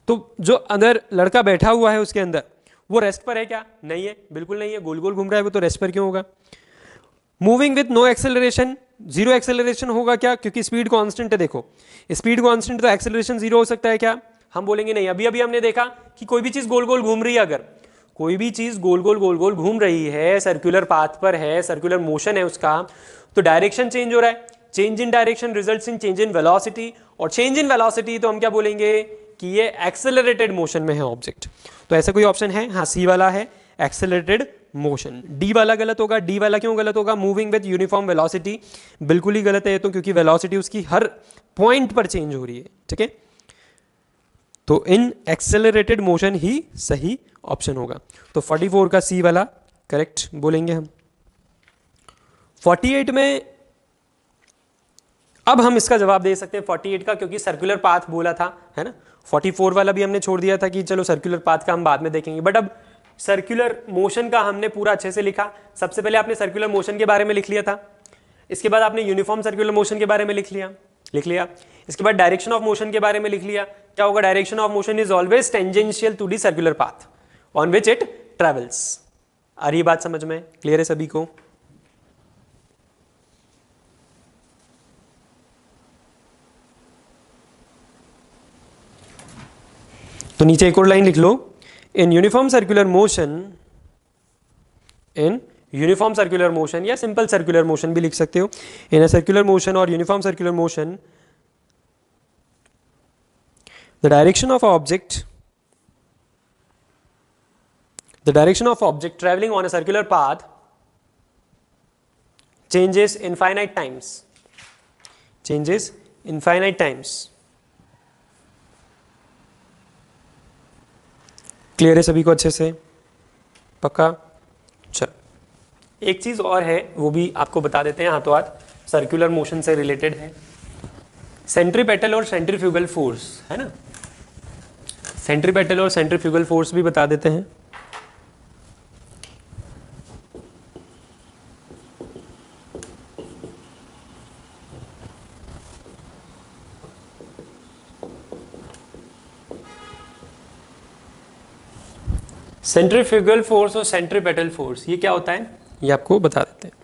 तो जो अंदर लड़का बैठा हुआ है उसके अंदर, वो रेस्ट पर है क्या? नहीं है, बिल्कुल नहीं है, गोल गोल घूम रहा है, वो तो रेस्ट पर क्यों होगा? Moving with no acceleration, zero acceleration होगा क्या? क्योंकि स्पीड कांस्टेंट है। देखो स्पीड कांस्टेंट तो एक्सेलरेशन जीरो हो सकता है क्या? हम बोलेंगे नहीं। अभी अभी हमने देखा कि कोई भी चीज गोल गोल घूम रही है, अगर कोई भी चीज गोल गोल घूम रही है, सर्कुलर पाथ पर है, सर्कुलर मोशन है उसका, तो डायरेक्शन चेंज हो रहा है, change in direction results in change in velocity, और चेंज इन वेलोसिटी तो हम क्या बोलेंगे कि ये एक्सेलरेटेड मोशन में है ऑब्जेक्ट। तो ऐसा कोई ऑप्शन है? हाँ, सी वाला है एक्सेलरेटेड मोशन। डी वाला गलत होगा। डी वाला क्यों गलत होगा? मूविंग विद यूनिफॉर्म वेलोसिटी बिल्कुल ही गलत है तो, क्योंकि वेलोसिटी उसकी हर पॉइंट पर चेंज हो रही है, ठीक है। तो इन एक्सेलरेटेड मोशन ही सही ऑप्शन होगा। तो 44 का सी वाला करेक्ट बोलेंगे हम। 48 में अब हम इसका जवाब दे सकते हैं 48 का, क्योंकि सर्कुलर पाथ बोला था, है ना। 44 वाला भी हमने छोड़ दिया था कि चलो सर्कुलर पाथ का हम बाद में देखेंगे, बट अब सर्कुलर मोशन का हमने पूरा अच्छे से लिखा। सबसे पहले आपने सर्कुलर मोशन के बारे में लिख लिया था, इसके बाद आपने यूनिफॉर्म सर्कुलर मोशन के बारे में लिख लिया। इसके बाद डायरेक्शन ऑफ मोशन के बारे में लिख लिया। क्या होगा? Direction of motion is always tangential to the circular path on which it travels. आ रही बात समझ में? क्लियर है सभी को? तो नीचे एक और लाइन लिख लो, इन यूनिफॉर्म सर्कुलर मोशन, या सिंपल सर्कुलर मोशन भी लिख सकते हो। इन अ सर्कुलर मोशन और uniform circular motion, the direction of object traveling on a circular path changes infinite times. Clear है सभी को अच्छे से? पक्का? चल, एक चीज और है वो भी आपको बता देते हैं हाथों हाथ, सर्कुलर मोशन से रिलेटेड है। सेंट्रीपेटल और सेंट्रीफ्यूगल फोर्स, है ना। सेंट्रीपेटल और सेंट्रीफ्यूगल फोर्स भी बता देते हैं। सेंट्रीफ्यूगल फोर्स और सेंट्रीपेटल फोर्स ये क्या होता है, ये आपको बता देते हैं।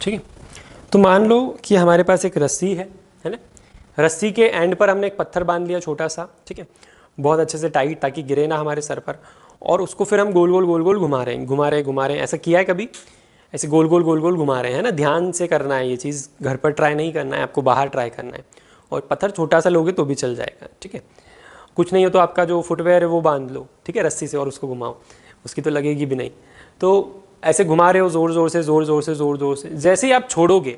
ठीक है। तो मान लो कि हमारे पास एक रस्सी है ना, रस्सी के एंड पर हमने एक पत्थर बांध लिया छोटा सा, ठीक है, बहुत अच्छे से टाइट, ताकि गिरे ना हमारे सर पर, और उसको फिर हम गोल गोल गोल गोल घुमा रहे हैं, घुमा रहे हैं, घुमा रहे हैं। ऐसा किया है कभी? ऐसे गोल गोल गोल गोल घुमा रहे हैं ना, ध्यान से करना है ये चीज़, घर पर ट्राई नहीं करना है, आपको बाहर ट्राई करना है। और पत्थर छोटा सा लोगे तो भी चल जाएगा, ठीक है। कुछ नहीं हो तो आपका जो फुटवेयर है वो बांध लो, ठीक है, रस्सी से, और उसको घुमाओ, उसकी तो लगेगी भी नहीं। तो ऐसे घुमा रहे हो ज़ोर ज़ोर से, ज़ोर ज़ोर से, ज़ोर ज़ोर से, जैसे ही आप छोड़ोगे,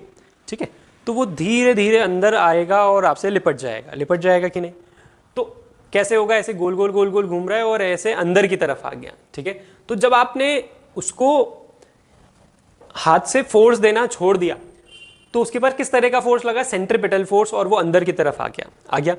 ठीक है, तो वो धीरे धीरे अंदर आएगा और आपसे लिपट जाएगा। लिपट जाएगा कि नहीं? तो कैसे होगा? ऐसे गोल गोल गोल गोल घूम रहा है और ऐसे अंदर की तरफ आ गया, ठीक है। तो जब आपने उसको हाथ से फोर्स देना छोड़ दिया तो उसके बाद किस तरह का फोर्स लगा? सेंट्रीपिटल फोर्स, और वो अंदर की तरफ आ गया।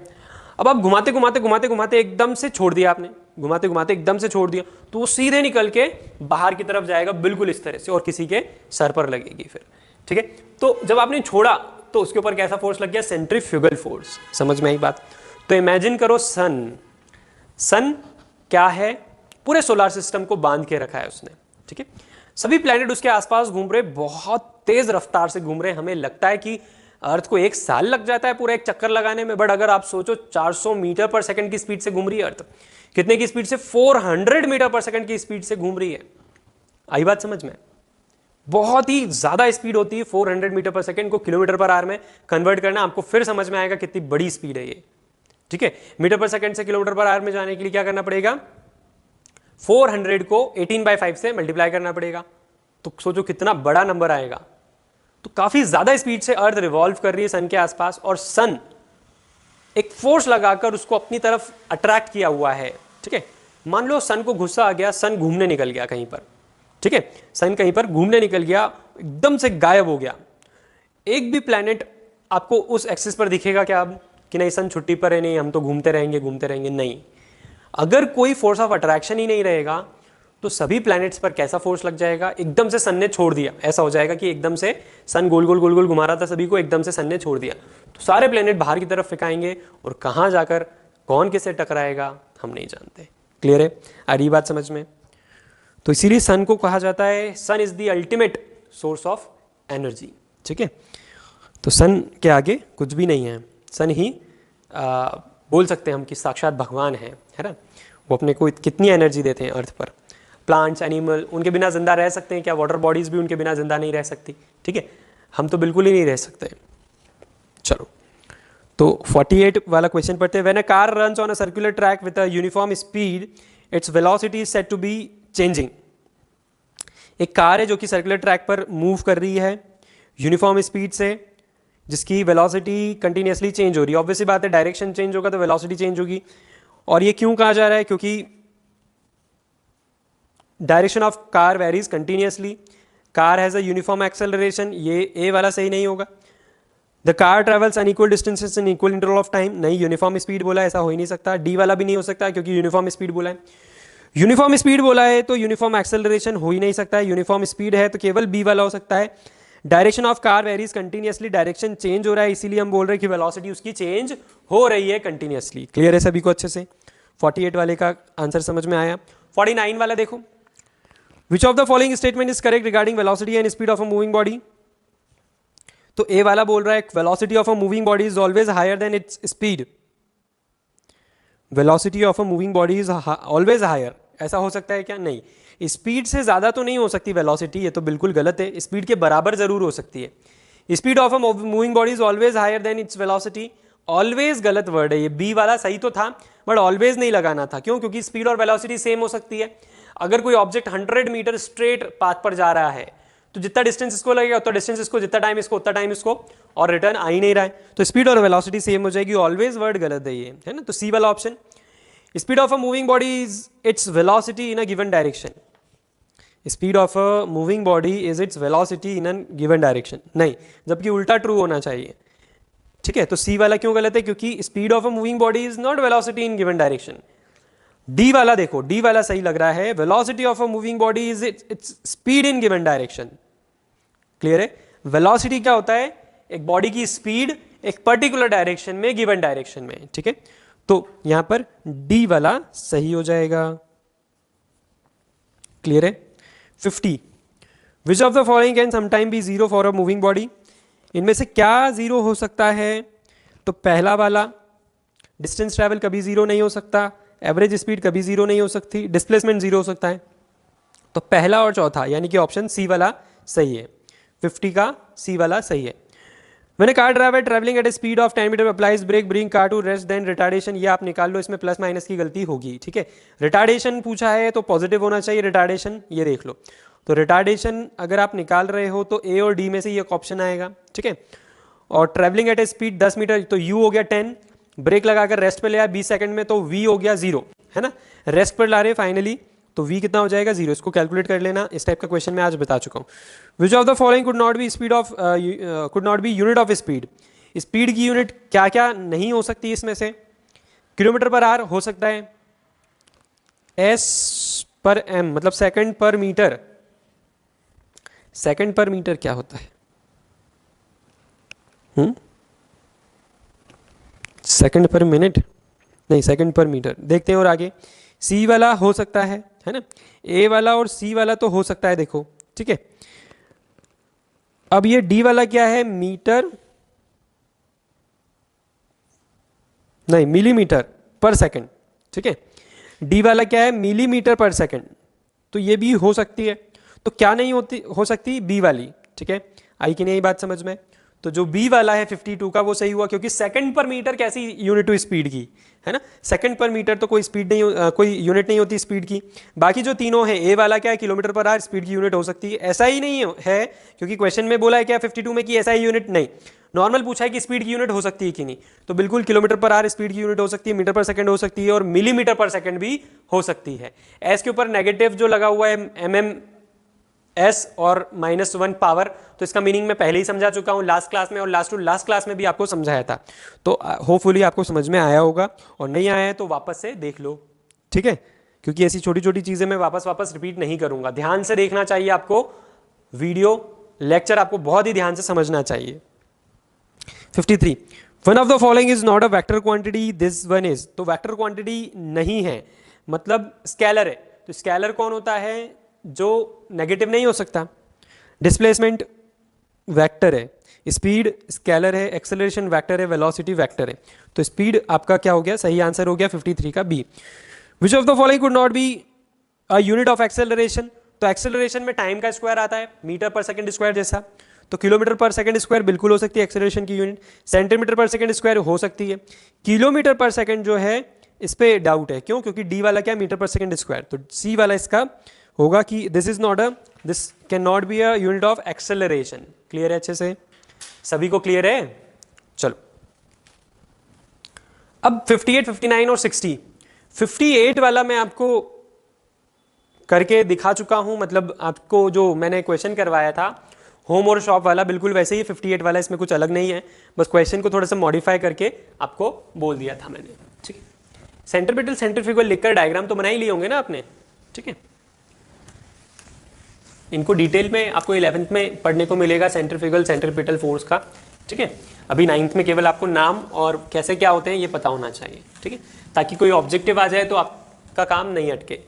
अब आप घुमाते घुमाते घुमाते घुमाते एकदम से छोड़ दिया आपने, घुमाते घुमाते एकदम से छोड़ दिया, तो वो सीधे निकल के बाहर की तरफ जाएगा, बिल्कुल इस तरह से, और किसी के सर पर लगेगी फिर, ठीक है। तो जब आपने छोड़ा तो उसके ऊपर कैसा फोर्स लग गया? Centrifugal force. समझ में आई बात? तो इमेजिन करो सन क्या है? पूरे सोलर सिस्टम को बांध के रखा है उसने, ठीक है। सभी प्लैनेट उसके आसपास घूम रहे, बहुत तेज रफ्तार से घूम रहे। हमें लगता है कि अर्थ को 1 साल लग जाता है पूरा एक चक्कर लगाने में, बट अगर आप सोचो 400 मीटर पर सेकंड की स्पीड से घूम रही है अर्थ। कितने की स्पीड से? 400 मीटर पर सेकंड की स्पीड से घूम रही है। आई बात समझ में? बहुत ही ज्यादा स्पीड होती है। 400 मीटर पर सेकंड को किलोमीटर पर आवर में कन्वर्ट करना, आपको फिर समझ में आएगा कितनी बड़ी स्पीड है ये, ठीक है। मीटर पर सेकंड से किलोमीटर पर आवर में जाने के लिए क्या करना पड़ेगा? 400 को 18/5 से मल्टीप्लाई करना पड़ेगा। तो सोचो कितना बड़ा नंबर आएगा। तो काफी ज्यादा स्पीड से अर्थ रिवॉल्व कर रही है सन के आसपास, और सन एक फोर्स लगाकर उसको अपनी तरफ अट्रैक्ट किया हुआ है, ठीक है। मान लो सन को गुस्सा आ गया, सन घूमने निकल गया कहीं पर, ठीक है, सन कहीं पर घूमने निकल गया, एकदम से गायब हो गया। एक भी प्लैनेट आपको उस एक्सिस पर दिखेगा क्या अब? कि नहीं सन छुट्टी पर है, नहीं हम तो घूमते रहेंगे? नहीं। अगर कोई फोर्स ऑफ अट्रैक्शन ही नहीं रहेगा तो सभी प्लैनेट्स पर कैसा फोर्स लग जाएगा? एकदम से सन ने छोड़ दिया, ऐसा हो जाएगा कि एकदम से सन गोल गोल गोल गोल घुमा रहा था सभी को, एकदम से सन ने छोड़ दिया, तो सारे प्लैनेट बाहर की तरफ फेंकाएंगे, और कहाँ जाकर कौन किससे टकराएगा हम नहीं जानते। क्लियर है? आ रही बात समझ में? तो इसीलिए सन को कहा जाता है, sun is the ultimate source of energy, ठीक है। तो सन के आगे कुछ भी नहीं है, सन ही बोल सकते हैं हम कि साक्षात भगवान है ना। वो अपने को कितनी एनर्जी देते हैं अर्थ पर। प्लांट्स, एनिमल, उनके बिना जिंदा रह सकते हैं क्या? वाटर बॉडीज भी उनके बिना जिंदा नहीं रह सकती, ठीक है। हम तो बिल्कुल ही नहीं रह सकते। चलो, तो 48 वाला क्वेश्चन पढ़ते हैं। When a car runs on a circular track with a uniform speed, its velocity is said to be changing. एक कार है जो कि सर्कुलर ट्रैक पर मूव कर रही है यूनिफॉर्म स्पीड से, जिसकी वेलोसिटी कंटिन्यूसली चेंज हो रही है। ऑब्वियसली बात है, डायरेक्शन चेंज होगा तो वेलोसिटी चेंज होगी। और ये क्यों कहा जा रहा है? क्योंकि direction of car varies continuously, car has a uniform acceleration. ये ए वाला सही नहीं होगा। The car travels unequal distances in equal interval of time, नहीं, यूनिफॉर्म स्पीड बोला, ऐसा हो ही नहीं सकता। डी वाला भी नहीं हो सकता क्योंकि यूनिफॉर्म स्पीड बोला है। यूनिफॉर्म स्पीड बोला है तो यूनिफॉर्म एक्सेलरेशन हो ही नहीं सकता है। यूनिफॉर्म स्पीड है तो केवल बी वाला हो सकता है। Direction of car varies continuously, direction change हो रहा है, इसीलिए हम बोल रहे हैं कि वेलोसिटी उसकी चेंज हो रही है कंटिन्यूसली। क्लियर है सभी को अच्छे से? 48 वाले का आंसर समझ में आया। 49 वाला देखो, Which of the following statement is correct regarding velocity and speed of a moving body? तो ए वाला बोल रहा है velocity of a moving body is always higher than its speed. Velocity of a moving body is always higher. ऐसा हो सकता है क्या? नहीं, स्पीड से ज्यादा तो नहीं हो सकती वेलोसिटी, ये तो बिल्कुल गलत है। स्पीड के बराबर जरूर हो सकती है। Speed of a moving body is always higher than its velocity. Always गलत वर्ड है ये, बी वाला सही तो था बट ऑलवेज नहीं लगाना था। क्यों? क्योंकि स्पीड और वेलोसिटी सेम हो सकती है। अगर कोई ऑब्जेक्ट 100 मीटर स्ट्रेट पाथ पर जा रहा है तो जितना डिस्टेंस इसको लगेगा उतना डिस्टेंस इसको, जितना टाइम इसको उतना टाइम इसको, और रिटर्न आ ही नहीं रहा है, तो स्पीड और वेलोसिटी सेम हो जाएगी। ऑलवेज वर्ड गलत है ये, है ना। तो सी वाला option, speed of a moving body is its velocity in a given direction. Speed of a moving body is its velocity in a given direction, नहीं, जबकि उल्टा ट्रू होना चाहिए, ठीक है। तो सी वाला क्यों गलत है? क्योंकि speed of a moving body is not velocity in given direction. D वाला देखो, डी वाला सही लग रहा है, velocity of a moving body is its speed in given direction. Clear है? वेलोसिटी क्या होता है? एक बॉडी की स्पीड एक पर्टिकुलर डायरेक्शन में, गिवन डायरेक्शन में, ठीक है। तो यहां पर डी वाला सही हो जाएगा। क्लियर है? 50 which of the following can sometime be zero for a moving body, इनमें से क्या जीरो हो सकता है? तो पहला वाला, डिस्टेंस ट्रैवल कभी जीरो नहीं हो सकता, एवरेज स्पीड कभी जीरो नहीं हो सकती, डिस्प्लेसमेंट जीरो हो सकता है। तो पहला और चौथा यानी कि ऑप्शन सी वाला सही है, 50 का सी वाला सही है। When a car driver traveling at a speed of 10 meter applies brake bring car to rest then retardation, ये आप निकाल लो, इसमें प्लस माइनस की गलती होगी, ठीक है। रिटार्डेशन पूछा है तो पॉजिटिव होना चाहिए रिटार्डेशन, ये देख लो। तो रिटार्डेशन अगर आप निकाल रहे हो तो ए और डी में से ये ऑप्शन आएगा, ठीक है। और travelling at a speed 10 meter तो यू हो गया 10, ब्रेक लगाकर रेस्ट पे ले आया 20 सेकंड में तो वी हो गया 0, है ना। रेस्ट पर ला रहे फाइनली तो v कितना हो जाएगा 0, इसको कैलकुलेट कर लेना। इस टाइप का क्वेश्चन मैं आज बता चुका हूँ। विच of the following could not B speed of could not B unit of speed, speed की यूनिट क्या क्या नहीं हो सकती इसमें से? किलोमीटर पर आवर हो सकता है, एस पर एम मतलब सेकंड पर मीटर, सेकंड पर मीटर क्या होता है? सेकंड पर मिनट नहीं, सेकंड पर मीटर। देखते हैं और आगे। सी वाला हो सकता है ना, ए वाला और सी वाला तो हो सकता है, देखो ठीक है। अब ये डी वाला क्या है? मीटर नहीं, मिलीमीटर पर सेकंड, ठीक है। डी वाला क्या है? मिलीमीटर पर सेकंड, तो ये भी हो सकती है। तो क्या नहीं होती हो सकती? बी वाली, ठीक है। आई कि नहीं बात समझ में? तो जो बी वाला है 52 का वो सही हुआ, क्योंकि सेकंड पर मीटर कैसी यूनिट टू स्पीड की, है ना। सेकंड पर मीटर तो कोई स्पीड नहीं, कोई यूनिट नहीं होती स्पीड की। बाकी जो तीनों है, ए वाला क्या है? किलोमीटर पर आवर, स्पीड की यूनिट हो सकती है। ऐसा ही नहीं है क्योंकि क्वेश्चन में बोला है क्या 52 में कि ऐसा ही यूनिट नहीं, नॉर्मल पूछा है कि स्पीड की यूनिट हो सकती है कि नहीं, तो बिल्कुल किलोमीटर पर आवर स्पीड की यूनिट हो सकती है, मीटर पर सेकंड हो सकती है और मिलीमीटर पर सेकंड भी हो सकती है। एस के ऊपर नेगेटिव जो लगा हुआ है mm एस और -1 पावर, तो इसका मीनिंग मैं पहले ही समझा चुका हूं लास्ट क्लास में, और लास्ट टू लास्ट क्लास में भी आपको समझाया था। तो होपफुली आपको समझ में आया होगा, और नहीं आया है तो वापस से देख लो, ठीक है। क्योंकि ऐसी छोटी छोटी चीजें मैं वापस रिपीट नहीं करूंगा, ध्यान से देखना चाहिए आपको वीडियो, लेक्चर आपको बहुत ही ध्यान से समझना चाहिए। 53, one of the following is not a vector quantity, this one is. तो वेक्टर क्वांटिटी नहीं है, मतलब स्केलर है। तो स्केलर कौन होता है? जो नेगेटिव नहीं हो सकता। डिस्प्लेसमेंट वेक्टर है, स्पीड स्केलर है, एक्सेलरेशन वेक्टर है, वेलोसिटी वेक्टर है। तो स्पीड आपका क्या हो गया? सही आंसर हो गया 53 का B. Which of the following could not be a unit of acceleration? तो एक्सेलरेशन में टाइम का स्क्वायर आता है, मीटर पर सेकंड स्क्वायर जैसा। तो किलोमीटर पर सेकंड स्क्वायर बिल्कुल हो सकती है एक्सेलरेशन की यूनिट। सेंटीमीटर पर सेकंड स्क्वायर हो सकती है। किलोमीटर पर सेकंड जो है इस पे डाउट है, क्यों? क्योंकि डी वाला क्या? Metre per second square. तो सी वाला इसका होगा कि this is not a, this can not be a unit of acceleration. Clear है अच्छे से? सभी को क्लियर है? चलो अब 58, 59 और 60। 58 वाला मैं आपको करके दिखा चुका हूं, मतलब आपको जो मैंने क्वेश्चन करवाया था होम और शॉप वाला, बिल्कुल वैसे ही 58 वाला, इसमें कुछ अलग नहीं है, बस क्वेश्चन को थोड़ा सा मॉडिफाई करके आपको बोल दिया था मैंने, ठीक है। सेंट्रीपिटल सेंट्रीफ्यूगल लिखकर डायग्राम तो बना ही लिए होंगे ना आपने, ठीक है। इनको डिटेल में आपको 11th में पढ़ने को मिलेगा, सेंट्रीफ्यूगल सेंट्रीपिटल फोर्स का, ठीक है। अभी 9th में केवल आपको नाम और कैसे क्या होते हैं ये पता होना चाहिए, ठीक है, ताकि कोई ऑब्जेक्टिव आ जाए तो आपका काम नहीं अटके।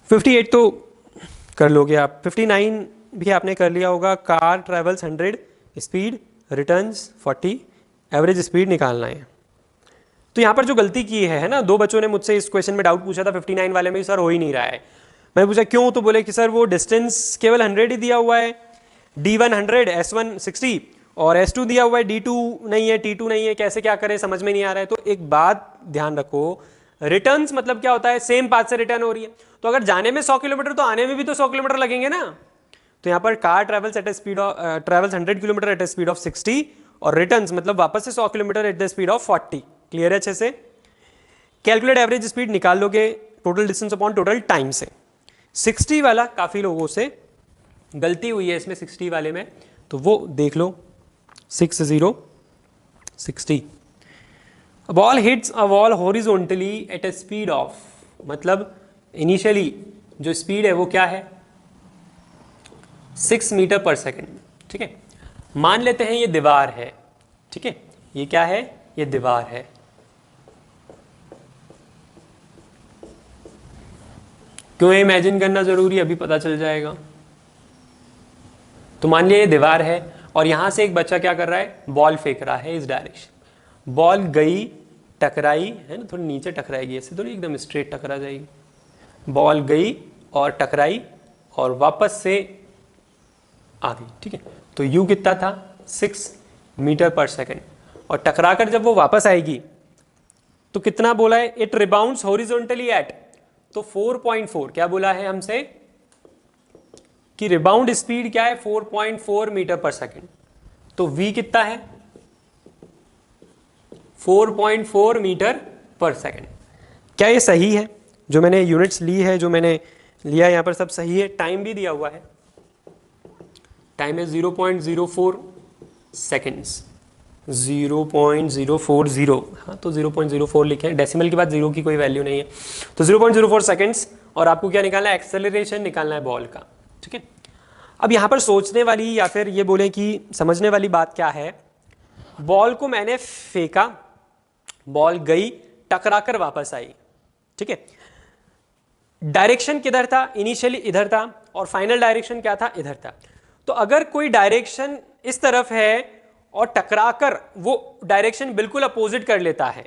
58 तो कर लोगे आप, 59 भी आपने कर लिया होगा। Car travels 100, speed returns 40, average speed निकालना है। तो यहाँ पर जो गलती की है ना, दो बच्चों ने मुझसे इस क्वेश्चन में डाउट पूछा था 59 वाले में, सर हो ही नहीं रहा है। मैं पूछा क्यों, तो बोले कि सर वो डिस्टेंस केवल 100 ही दिया हुआ है, D1 100, S1 60 और S2 दिया हुआ है, D2 नहीं है, T2 नहीं है, कैसे क्या करें समझ में नहीं आ रहा है। तो एक बात ध्यान रखो, रिटर्न्स मतलब क्या होता है? सेम पाथ से रिटर्न हो रही है, तो अगर जाने में 100 किलोमीटर तो आने में भी तो 100 किलोमीटर लगेंगे ना। तो यहाँ पर car travels at a speed of travels 100 kilometer at a speed of 60 और रिटर्न्स मतलब वापस से 100 kilometer at the speed of 40। Clear है अच्छे से? कैलकुलेट एवरेज स्पीड निकाल लोगे total distance upon total time से। 60 वाला काफी लोगों से गलती हुई है इसमें 60 वाले में, तो वो देख लो 60। A ball hits a wall horizontally at a speed of, मतलब इनिशियली जो स्पीड है वो क्या है? 6 मीटर पर सेकेंड, ठीक है। मान लेते हैं ये दीवार है, ठीक है, ये क्या है? ये दीवार है। क्यों इमेजिन करना जरूरी, अभी पता चल जाएगा। तो मान लिया ये दीवार है और यहां से एक बच्चा क्या कर रहा है, बॉल फेंक रहा है इस डायरेक्शन। बॉल गई, टकराई, है ना, थोड़ी नीचे टकराएगी, ऐसे थोड़ी एकदम स्ट्रेट टकरा जाएगी। बॉल गई और टकराई और वापस से आ गई, ठीक है। तो u कितना था, 6 मीटर पर सेकेंड। और टकराकर जब वो वापस आएगी तो कितना बोला है, इट रिबाउंड्स हॉरिजॉन्टली एट, तो 4.4 क्या बोला है हमसे कि रिबाउंड स्पीड क्या है, 4.4 मीटर पर सेकेंड। तो v कितना है, 4.4 मीटर पर सेकेंड। क्या ये सही है, जो मैंने यूनिट्स ली है, जो मैंने लिया यहां पर सब सही है। टाइम भी दिया हुआ है, टाइम है 0.04 सेकेंड्स, 0.040, हाँ तो 0.04 लिखे हैं, डेसिमल के बाद जीरो की कोई वैल्यू नहीं है। तो 0.04 सेकेंड्स। और आपको क्या निकालना है, एक्सेलरेशन निकालना है बॉल का, ठीक है। अब यहां पर सोचने वाली या फिर ये बोले कि समझने वाली बात क्या है, बॉल को मैंने फेंका, बॉल गई, टकराकर वापस आई, ठीक है। डायरेक्शन किधर था, इनिशियली इधर था और फाइनल डायरेक्शन क्या था, इधर था। तो अगर कोई डायरेक्शन इस तरफ है और टकराकर वो डायरेक्शन बिल्कुल अपोजिट कर लेता है,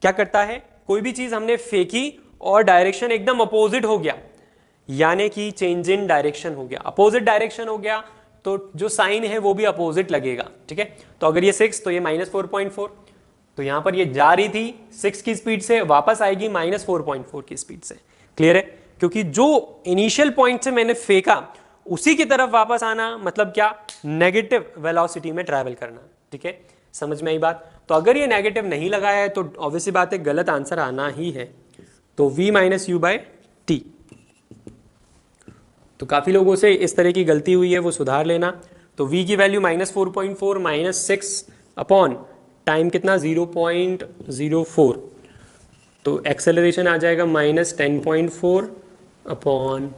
क्या करता है, कोई भी चीज हमने फेंकी और डायरेक्शन एकदम अपोजिट हो गया, यानी कि चेंज इन डायरेक्शन हो गया, अपोजिट डायरेक्शन हो गया, तो जो साइन है वो भी अपोजिट लगेगा, ठीक है। तो अगर ये 6 तो ये -4.4, तो यहां पर ये जा रही थी 6 की स्पीड से, वापस आएगी -4.4 की स्पीड से। क्लियर है, क्योंकि जो इनिशियल पॉइंट से मैंने फेंका उसी की तरफ वापस आना, मतलब क्या, नेगेटिव वेलोसिटी में ट्रैवल करना, ठीक है। समझ में आई बात। तो अगर ये नेगेटिव नहीं लगाया है तो ऑब्वियसली बात है, गलत आंसर आना ही है। तो v - u/t। तो काफी लोगों से इस तरह की गलती हुई है, वो सुधार लेना। तो v की वैल्यू -4.4 -6 अपॉन टाइम कितना, 0.04, तो एक्सेलरेशन आ जाएगा -10.4 अपॉन,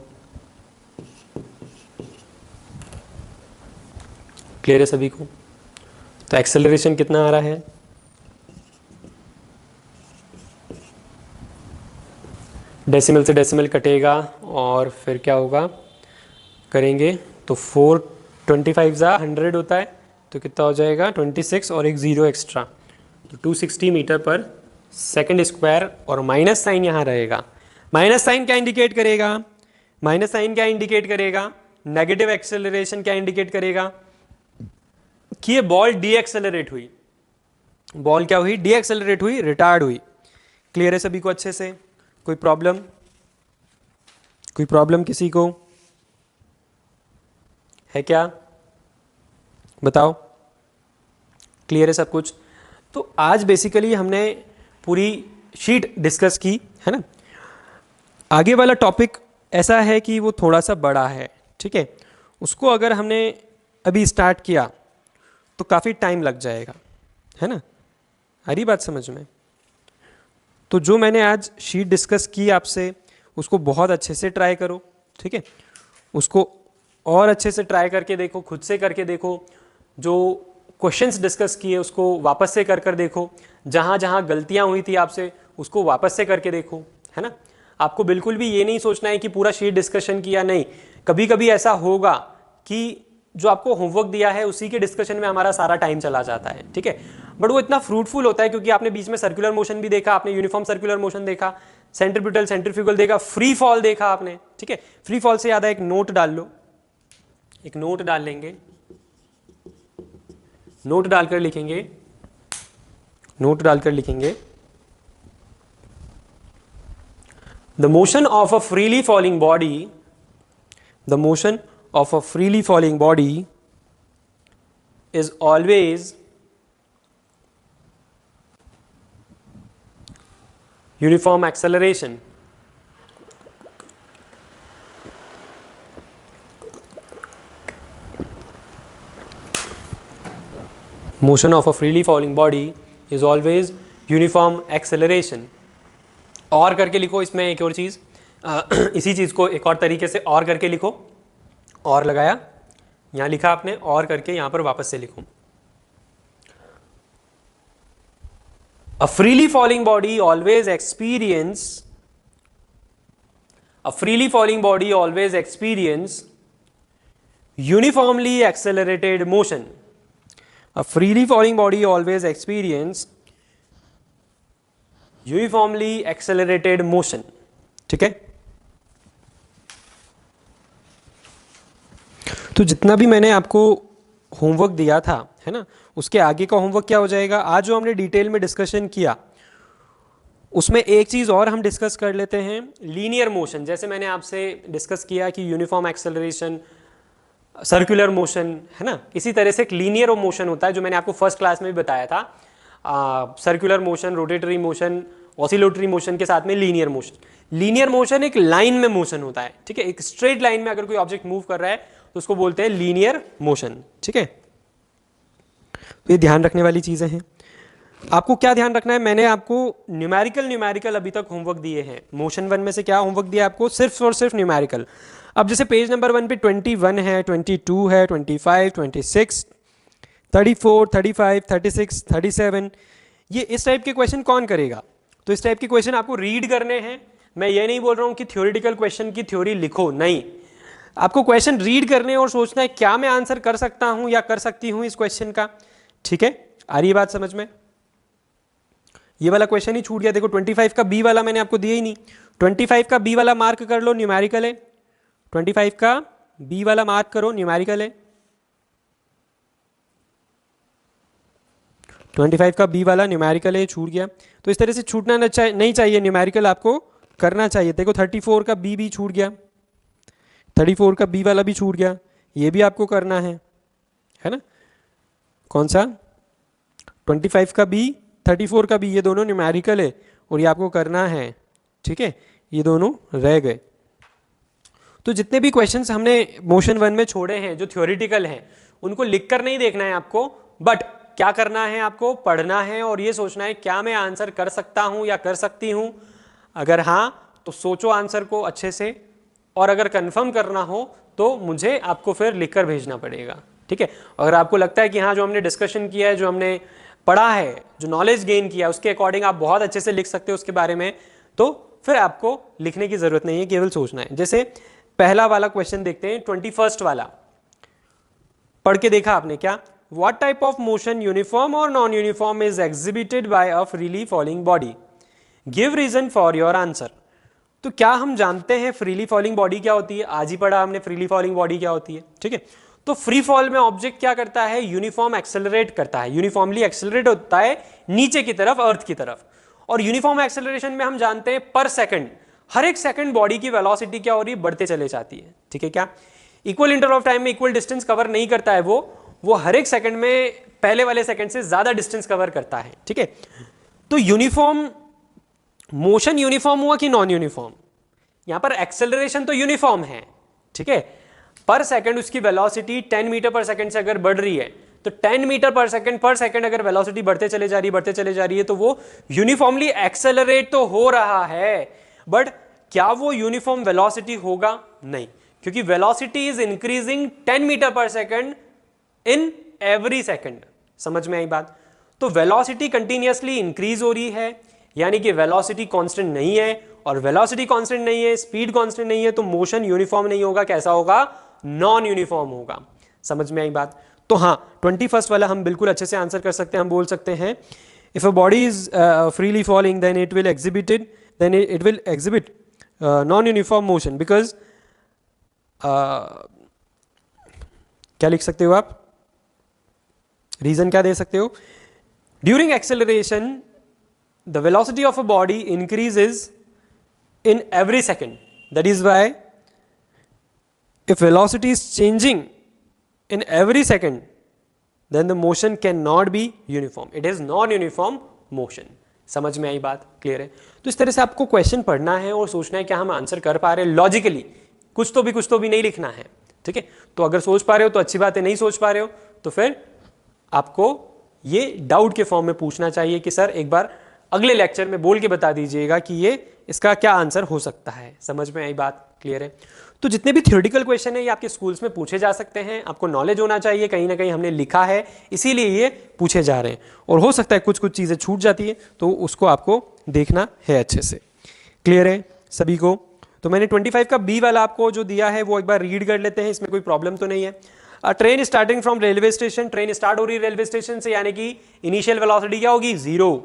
क्लियर है सभी को। तो एक्सेलरेशन कितना आ रहा है, डेसिमल से डेसिमल कटेगा और फिर क्या होगा करेंगे, तो 425 ज़ा 100 होता है, तो कितना हो जाएगा 26 और एक ज़ीरो एक्स्ट्रा, तो 260 मीटर पर सेकंड स्क्वायर। और माइनस साइन यहाँ रहेगा, माइनस साइन क्या इंडिकेट करेगा, माइनस साइन क्या इंडिकेट करेगा, नेगेटिव एक्सेलरेशन क्या इंडिकेट करेगा कि ये बॉल डी एक्सेलरेट हुई, बॉल क्या हुई, डी एक्सेलरेट हुई, रिटार्ड हुई। क्लियर है सभी को अच्छे से, कोई प्रॉब्लम, कोई प्रॉब्लम किसी को है क्या, बताओ, क्लियर है सब कुछ। तो आज बेसिकली हमने पूरी शीट डिस्कस की है ना। आगे वाला टॉपिक ऐसा है कि वो थोड़ा सा बड़ा है, ठीक है, उसको अगर हमने अभी स्टार्ट किया तो काफ़ी टाइम लग जाएगा, है ना, आ रही बात समझ में। तो जो मैंने आज शीट डिस्कस की आपसे, उसको बहुत अच्छे से ट्राई करो, ठीक है, उसको और अच्छे से ट्राई करके देखो, खुद से करके देखो, जो क्वेश्चंस डिस्कस किए उसको वापस से कर कर देखो, जहाँ जहाँ गलतियाँ हुई थी आपसे उसको वापस से करके देखो, है ना। आपको बिल्कुल भी ये नहीं सोचना है कि पूरा शीट डिस्कशन किया, नहीं, कभी कभी ऐसा होगा कि जो आपको होमवर्क दिया है उसी के डिस्कशन में हमारा सारा टाइम चला जाता है, ठीक है। बट वो इतना फ्रूटफुल होता है क्योंकि आपने बीच में सर्कुलर मोशन भी देखा, आपने यूनिफॉर्म सर्कुलर मोशन देखा, सेंट्रीपिटल सेंट्रीफ्यूगल देखा, फ्री फॉल देखा आपने, ठीक है। फ्री फॉल से याद है, एक नोट डाल लो, एक नोट डाल लेंगे, नोट डालकर लिखेंगे, नोट डालकर लिखेंगे, the motion of a freely falling body, the motion of a freely falling body is always uniform acceleration. Motion of a freely falling body is always uniform acceleration. और करके लिखो इसमें एक और चीज़, इसी चीज़ को एक और तरीके से और करके लिखो, और लगाया, यहां लिखा आपने, और करके यहां पर वापस से लिखो, अ freely falling body always experience अ freely falling body always experience uniformly accelerated motion. अ freely falling body always experience uniformly accelerated motion. ठीक है, तो जितना भी मैंने आपको होमवर्क दिया था, है ना, उसके आगे का होमवर्क क्या हो जाएगा. आज जो हमने डिटेल में डिस्कशन किया उसमें एक चीज़ और हम डिस्कस कर लेते हैं, लीनियर मोशन. जैसे मैंने आपसे डिस्कस किया कि यूनिफॉर्म एक्सेलरेशन, सर्कुलर मोशन, है ना, इसी तरह से एक लीनियर मोशन होता है जो मैंने आपको फर्स्ट क्लास में भी बताया था. Circular motion, rotatory motion, oscillatory motion के साथ में लीनियर मोशन. लीनियर मोशन एक लाइन में मोशन होता है. ठीक है, एक स्ट्रेट लाइन में अगर कोई ऑब्जेक्ट मूव कर रहा है तो उसको बोलते हैं लीनियर मोशन. ठीक है, तो ये ध्यान रखने वाली चीज़ें हैं. आपको क्या ध्यान रखना है, मैंने आपको न्यूमेरिकल अभी तक होमवर्क दिए हैं. मोशन 1 में से क्या होमवर्क दिया आपको, सिर्फ और सिर्फ न्यूमेरिकल. अब जैसे पेज नंबर 1 पे 21 है, 22 है, 25, 26, 34, 35, 36, 37, ये इस टाइप के क्वेश्चन कौन करेगा. तो इस टाइप के क्वेश्चन आपको रीड करने हैं. मैं ये नहीं बोल रहा हूँ कि थ्योरेटिकल क्वेश्चन की थ्योरी लिखो, नहीं, आपको क्वेश्चन रीड करने और सोचना है क्या मैं आंसर कर सकता हूँ या कर सकती हूँ इस क्वेश्चन का. ठीक है, आ रही है बात समझ में. ये वाला क्वेश्चन ही छूट गया. देखो 25 का बी वाला मैंने आपको दिया ही नहीं. 25 का बी वाला मार्क कर लो, न्यूमेरिकल है. 25 का बी वाला मार्क करो, न्यूमेरिकल है. 25 का बी वाला न्यूमेरिकल है, छूट गया. तो इस तरह से छूटना नहीं चाहिए, न्यूमेरिकल आपको करना चाहिए. देखो 34 का बी भी छूट गया, 34 का बी वाला भी छूट गया, ये भी आपको करना है ना. कौन सा, 25 का बी, 34 का बी, ये दोनों न्यूमेरिकल है और ये आपको करना है. ठीक है, ये दोनों रह गए. तो जितने भी क्वेश्चंस हमने मोशन 1 में छोड़े हैं जो थ्योरेटिकल हैं, उनको लिखकर नहीं देखना है आपको, बट क्या करना है, आपको पढ़ना है और ये सोचना है क्या मैं आंसर कर सकता हूं या कर सकती हूं. अगर हाँ तो सोचो आंसर को अच्छे से, और अगर कंफर्म करना हो तो मुझे आपको फिर लिखकर भेजना पड़ेगा. ठीक है, अगर आपको लगता है कि हाँ जो हमने डिस्कशन किया है, जो हमने पढ़ा है, जो नॉलेज गेन किया, उसके अकॉर्डिंग आप बहुत अच्छे से लिख सकते हो उसके बारे में, तो फिर आपको लिखने की जरूरत नहीं है, केवल सोचना है. जैसे पहला वाला क्वेश्चन देखते हैं, 21 वाला पढ़ के देखा आपने क्या. What type of motion, uniform और non uniform, is exhibited by a freely falling body. Give reason for your answer. तो क्या हम जानते हैं फ्रीली फॉलिंग बॉडी क्या होती है, आज ही पढ़ा हमने फ्रीली फॉलिंग बॉडी क्या होती है. ठीक है, तो फ्री फॉल में ऑब्जेक्ट क्या करता है, यूनिफॉर्म एक्सेलरेट करता है, यूनिफॉर्मली एक्सेलरेट होता है नीचे की तरफ, अर्थ की तरफ. और यूनिफॉर्म एक्सेलरेशन में हम जानते हैं पर सेकंड, हर एक सेकंड बॉडी की वेलोसिटी क्या हो रही है, बढ़ते चले जाती है. ठीक है, क्या इक्वल इंटरवल ऑफ टाइम में इक्वल डिस्टेंस कवर नहीं करता है, वो हर एक सेकंड में पहले वाले सेकंड से ज्यादा डिस्टेंस कवर करता है. ठीक है, तो यूनिफॉर्म मोशन यूनिफॉर्म हुआ कि नॉन यूनिफॉर्म, यहां पर एक्सेलरेशन तो यूनिफॉर्म है. ठीक है, पर सेकंड उसकी वेलोसिटी 10 मीटर पर सेकंड से अगर बढ़ रही है तो 10 मीटर पर सेकंड अगर वेलोसिटी बढ़ते चले जा रही है तो वो यूनिफॉर्मली एक्सेलरेट तो हो रहा है, बट क्या वो यूनिफॉर्म वेलोसिटी होगा, नहीं, क्योंकि velocity is increasing 10 metre per second in every second. समझ में आई बात. तो वेलोसिटी कंटिन्यूअसली इंक्रीज हो रही है, यानी कि वेलोसिटी कांस्टेंट नहीं है, और वेलोसिटी कांस्टेंट नहीं है, स्पीड कांस्टेंट नहीं है, तो मोशन यूनिफॉर्म नहीं होगा. कैसा होगा, नॉन यूनिफॉर्म होगा. समझ में आई बात. तो हाँ 21 वाला हम बिल्कुल अच्छे से आंसर कर सकते हैं. हम बोल सकते हैं if a body is freely falling then it will exhibit non uniform motion, because क्या लिख सकते हो आप, रीजन क्या दे सकते हो, during acceleration the velocity of a body increases in every second. That is why if velocity is changing in every second, then the motion cannot be uniform. It is non-uniform motion. समझ में आई बात, clear है. तो इस तरह से आपको question पढ़ना है और सोचना है क्या हम आंसर कर पा रहे हैं लॉजिकली, कुछ तो भी नहीं लिखना है. ठीक है, तो अगर सोच पा रहे हो तो अच्छी बात है, नहीं सोच पा रहे हो तो फिर आपको ये डाउट के फॉर्म में पूछना चाहिए कि सर एक बार अगले लेक्चर में बोल के बता दीजिएगा कि ये इसका क्या आंसर हो सकता है. समझ में आई बात, क्लियर है. तो जितने भी थ्योरेटिकल क्वेश्चन है ये आपके स्कूल्स में पूछे जा सकते हैं. आपको नॉलेज होना चाहिए, कहीं ना कहीं हमने लिखा है इसीलिए ये पूछे जा रहे हैं, और हो सकता है कुछ चीज़ें छूट जाती है तो उसको आपको देखना है अच्छे से. क्लियर है सभी को. तो मैंने 25 का बी वाला आपको जो दिया है वो एक बार रीड कर लेते हैं, इसमें कोई प्रॉब्लम तो नहीं है। Train starting from railway station, train start हो रही है रेलवे स्टेशन से, यानी कि इनिशियल वेलोसिटी क्या होगी, 0।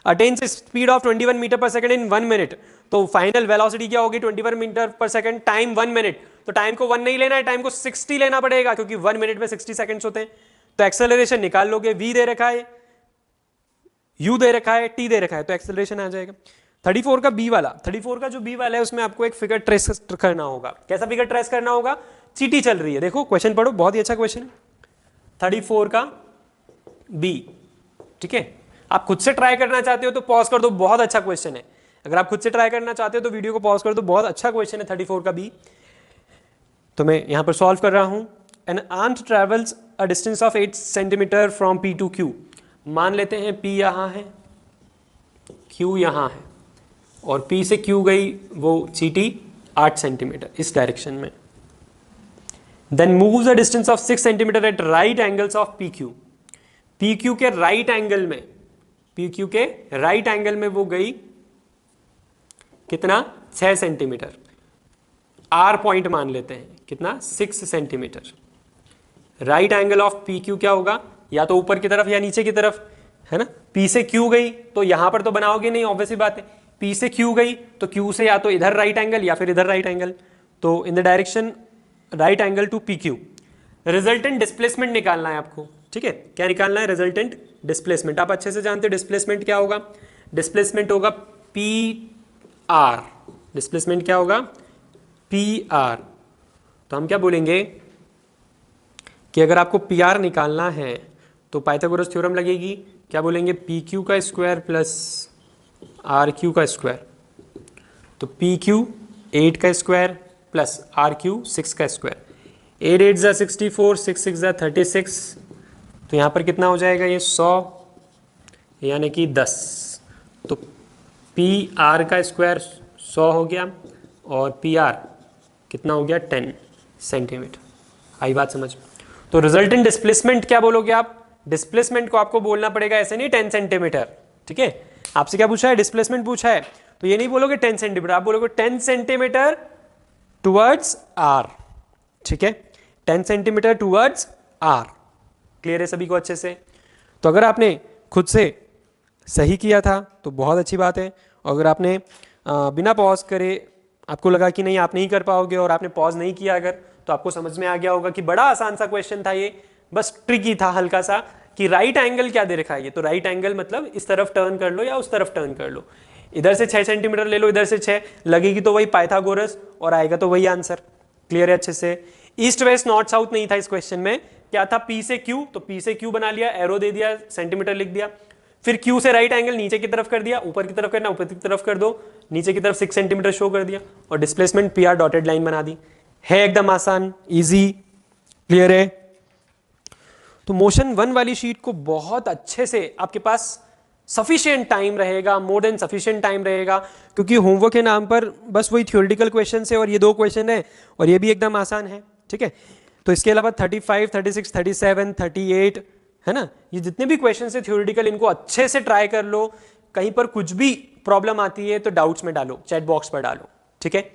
Attains speed of 21 metre per second in 1 minute, तो फाइनल वेलोसिटी क्या होगी 21 metre per second, time 1 minute, तो टाइम को 1 नहीं लेना है, टाइम को 60 लेना पड़ेगा क्योंकि 1 मिनट में 60 सेकंड्स होते हैं। तो एक्सेलरेशन निकाल लोगे, v दे रखा है, u दे रखा है, t दे रखा है, तो एक्सेलरेशन आ जाएगा। 34 का बी वाला, 34 का जो बी वाला है उसमें आपको एक फिगर ट्रेस करना होगा। कैसा फिगर ट्रेस करना होगा, चीटी चल रही है, देखो क्वेश्चन पढ़ो, बहुत ही अच्छा क्वेश्चन है। 34 का बी, ठीक है। आप खुद से ट्राई करना चाहते हो तो पॉज कर दो, बहुत अच्छा क्वेश्चन है। अगर आप खुद से ट्राई करना चाहते हो तो वीडियो को पॉज कर दो, बहुत अच्छा क्वेश्चन है 34 का बी। तो मैं यहां पर सॉल्व कर रहा हूं। An ant travels a distance of 8 centimeter from P to Q. मान लेते हैं पी यहां है, क्यू यहां है, और पी से क्यू गई वो चीटी 8 सेंटीमीटर इस डायरेक्शन में। Then moves a distance of 6 centimeter at right angles of P Q. P Q के राइट एंगल में, पी क्यू के राइट एंगल में वो गई कितना, 6 सेंटीमीटर। आर पॉइंट मान लेते हैं, कितना, 6 centimetre. Right angle of P Q क्या होगा, या तो ऊपर की तरफ या नीचे की तरफ, है ना। पी से क्यू गई तो यहां पर तो बनाओगे नहीं, ऑब्वियस बात है। पी से क्यू गई तो क्यू से या तो इधर राइट एंगल या फिर इधर राइट एंगल, तो in the direction right angle to P Q. Resultant displacement निकालना है आपको, ठीक है। क्या निकालना है, रिजल्टेंट डिस्प्लेसमेंट। आप अच्छे से जानते हो डिस्प्लेसमेंट क्या होगा, डिस्प्लेसमेंट होगा पी आर। डिस्प्लेसमेंट क्या होगा, पी आर। तो हम क्या बोलेंगे कि अगर आपको पी आर निकालना है तो पाइथागोरस थ्योरम लगेगी, क्या बोलेंगे, पी क्यू का स्क्वायर प्लस आर क्यू का स्क्वायर। तो पी क्यू 8 का स्क्वायर प्लस आर क्यू 6 का स्क्वायर। 8 8 जा 64, 6 6 जा 36, तो यहाँ पर कितना हो जाएगा, ये 100 यानी कि 10। तो पी आर का स्क्वायर 100 हो गया और पी आर कितना हो गया, 10 सेंटीमीटर। आई बात समझ। तो रिजल्टेंट डिस्प्लेसमेंट क्या बोलोगे आप, डिस्प्लेसमेंट को आपको बोलना पड़ेगा ऐसे नहीं 10 सेंटीमीटर, ठीक है। आपसे क्या पूछा है, डिस्प्लेसमेंट पूछा है, तो ये नहीं बोलोगे 10 सेंटीमीटर, आप बोलोगे 10 सेंटीमीटर टुवर्ड्स आर, ठीक है। 10 सेंटीमीटर टुवर्ड्स आर। क्लियर है सभी को अच्छे से। तो अगर आपने खुद से सही किया था तो बहुत अच्छी बात है। अगर आपने बिना पॉज करे आपको लगा कि नहीं आप नहीं कर पाओगे और आपने पॉज नहीं किया अगर, तो आपको समझ में आ गया होगा कि बड़ा आसान सा क्वेश्चन था ये, बस ट्रिकी था हल्का सा कि राइट एंगल क्या दे रखा है ये। तो राइट एंगल मतलब इस तरफ टर्न कर लो या उस तरफ टर्न कर लो, इधर से 6 सेंटीमीटर ले लो, इधर से 6 लगेगी तो वही पाइथागोरस और आएगा तो वही आंसर। क्लियर है अच्छे से। ईस्ट वेस्ट नॉर्थ साउथ नहीं था इस क्वेश्चन में, क्या था, पी से क्यू, तो पी से क्यू बना लिया, एरो दे दिया, सेंटीमीटर लिख दिया। फिर क्यू से राइट एंगल नीचे की तरफ कर दिया, ऊपर की तरफ करना ऊपर की तरफ कर दो, नीचे की तरफ 6 सेंटीमीटर शो कर दिया और displacement P R dotted line बना दी। है एकदम आसान, इजी। क्लियर है। तो मोशन 1 वाली शीट को बहुत अच्छे से आपके पास सफिशिएंट टाइम रहेगा, मोर देन सफिशिएंट टाइम रहेगा, क्योंकि होमवर्क के नाम पर बस वही थ्योरेटिकल क्वेश्चन है और ये 2 क्वेश्चन है और ये भी एकदम आसान है, ठीक है। तो इसके अलावा 35, 36, 37, 38, है ना, ये जितने भी क्वेश्चन है थ्योरेटिकल, इनको अच्छे से ट्राई कर लो। कहीं पर कुछ भी प्रॉब्लम आती है तो डाउट्स में डालो, चैट बॉक्स पर डालो, ठीक है।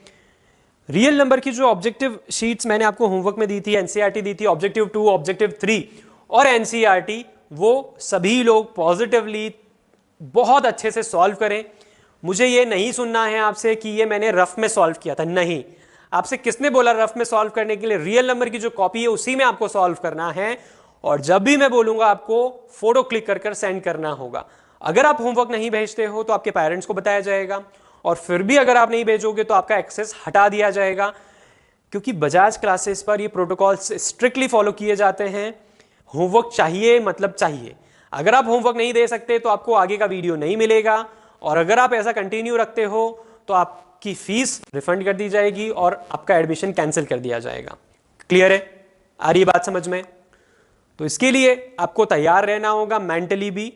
रियल नंबर की जो ऑब्जेक्टिव शीट्स मैंने आपको होमवर्क में दी थी, एनसीईआरटी दी थी, ऑब्जेक्टिव 2, ऑब्जेक्टिव 3 और एनसीईआरटी, वो सभी लोग पॉजिटिवली बहुत अच्छे से सॉल्व करें। मुझे ये नहीं सुनना है आपसे कि ये मैंने रफ में सॉल्व किया था, नहीं। आपसे किसने बोला रफ में सॉल्व करने के लिए? रियल नंबर की जो कॉपी है उसी में आपको सॉल्व करना है, और जब भी मैं बोलूंगा आपको फोटो क्लिक कर सेंड करना होगा। अगर आप होमवर्क नहीं भेजते हो तो आपके पेरेंट्स को बताया जाएगा, और फिर भी अगर आप नहीं भेजोगे तो आपका एक्सेस हटा दिया जाएगा, क्योंकि बजाज क्लासेस पर ये प्रोटोकॉल्स स्ट्रिक्टली फॉलो किए जाते हैं। होमवर्क चाहिए मतलब चाहिए। अगर आप होमवर्क नहीं दे सकते तो आपको आगे का वीडियो नहीं मिलेगा, और अगर आप ऐसा कंटिन्यू रखते हो तो आपकी फीस रिफंड कर दी जाएगी और आपका एडमिशन कैंसिल कर दिया जाएगा। क्लियर है? आ रही बात समझ में? तो इसके लिए आपको तैयार रहना होगा मेंटली भी,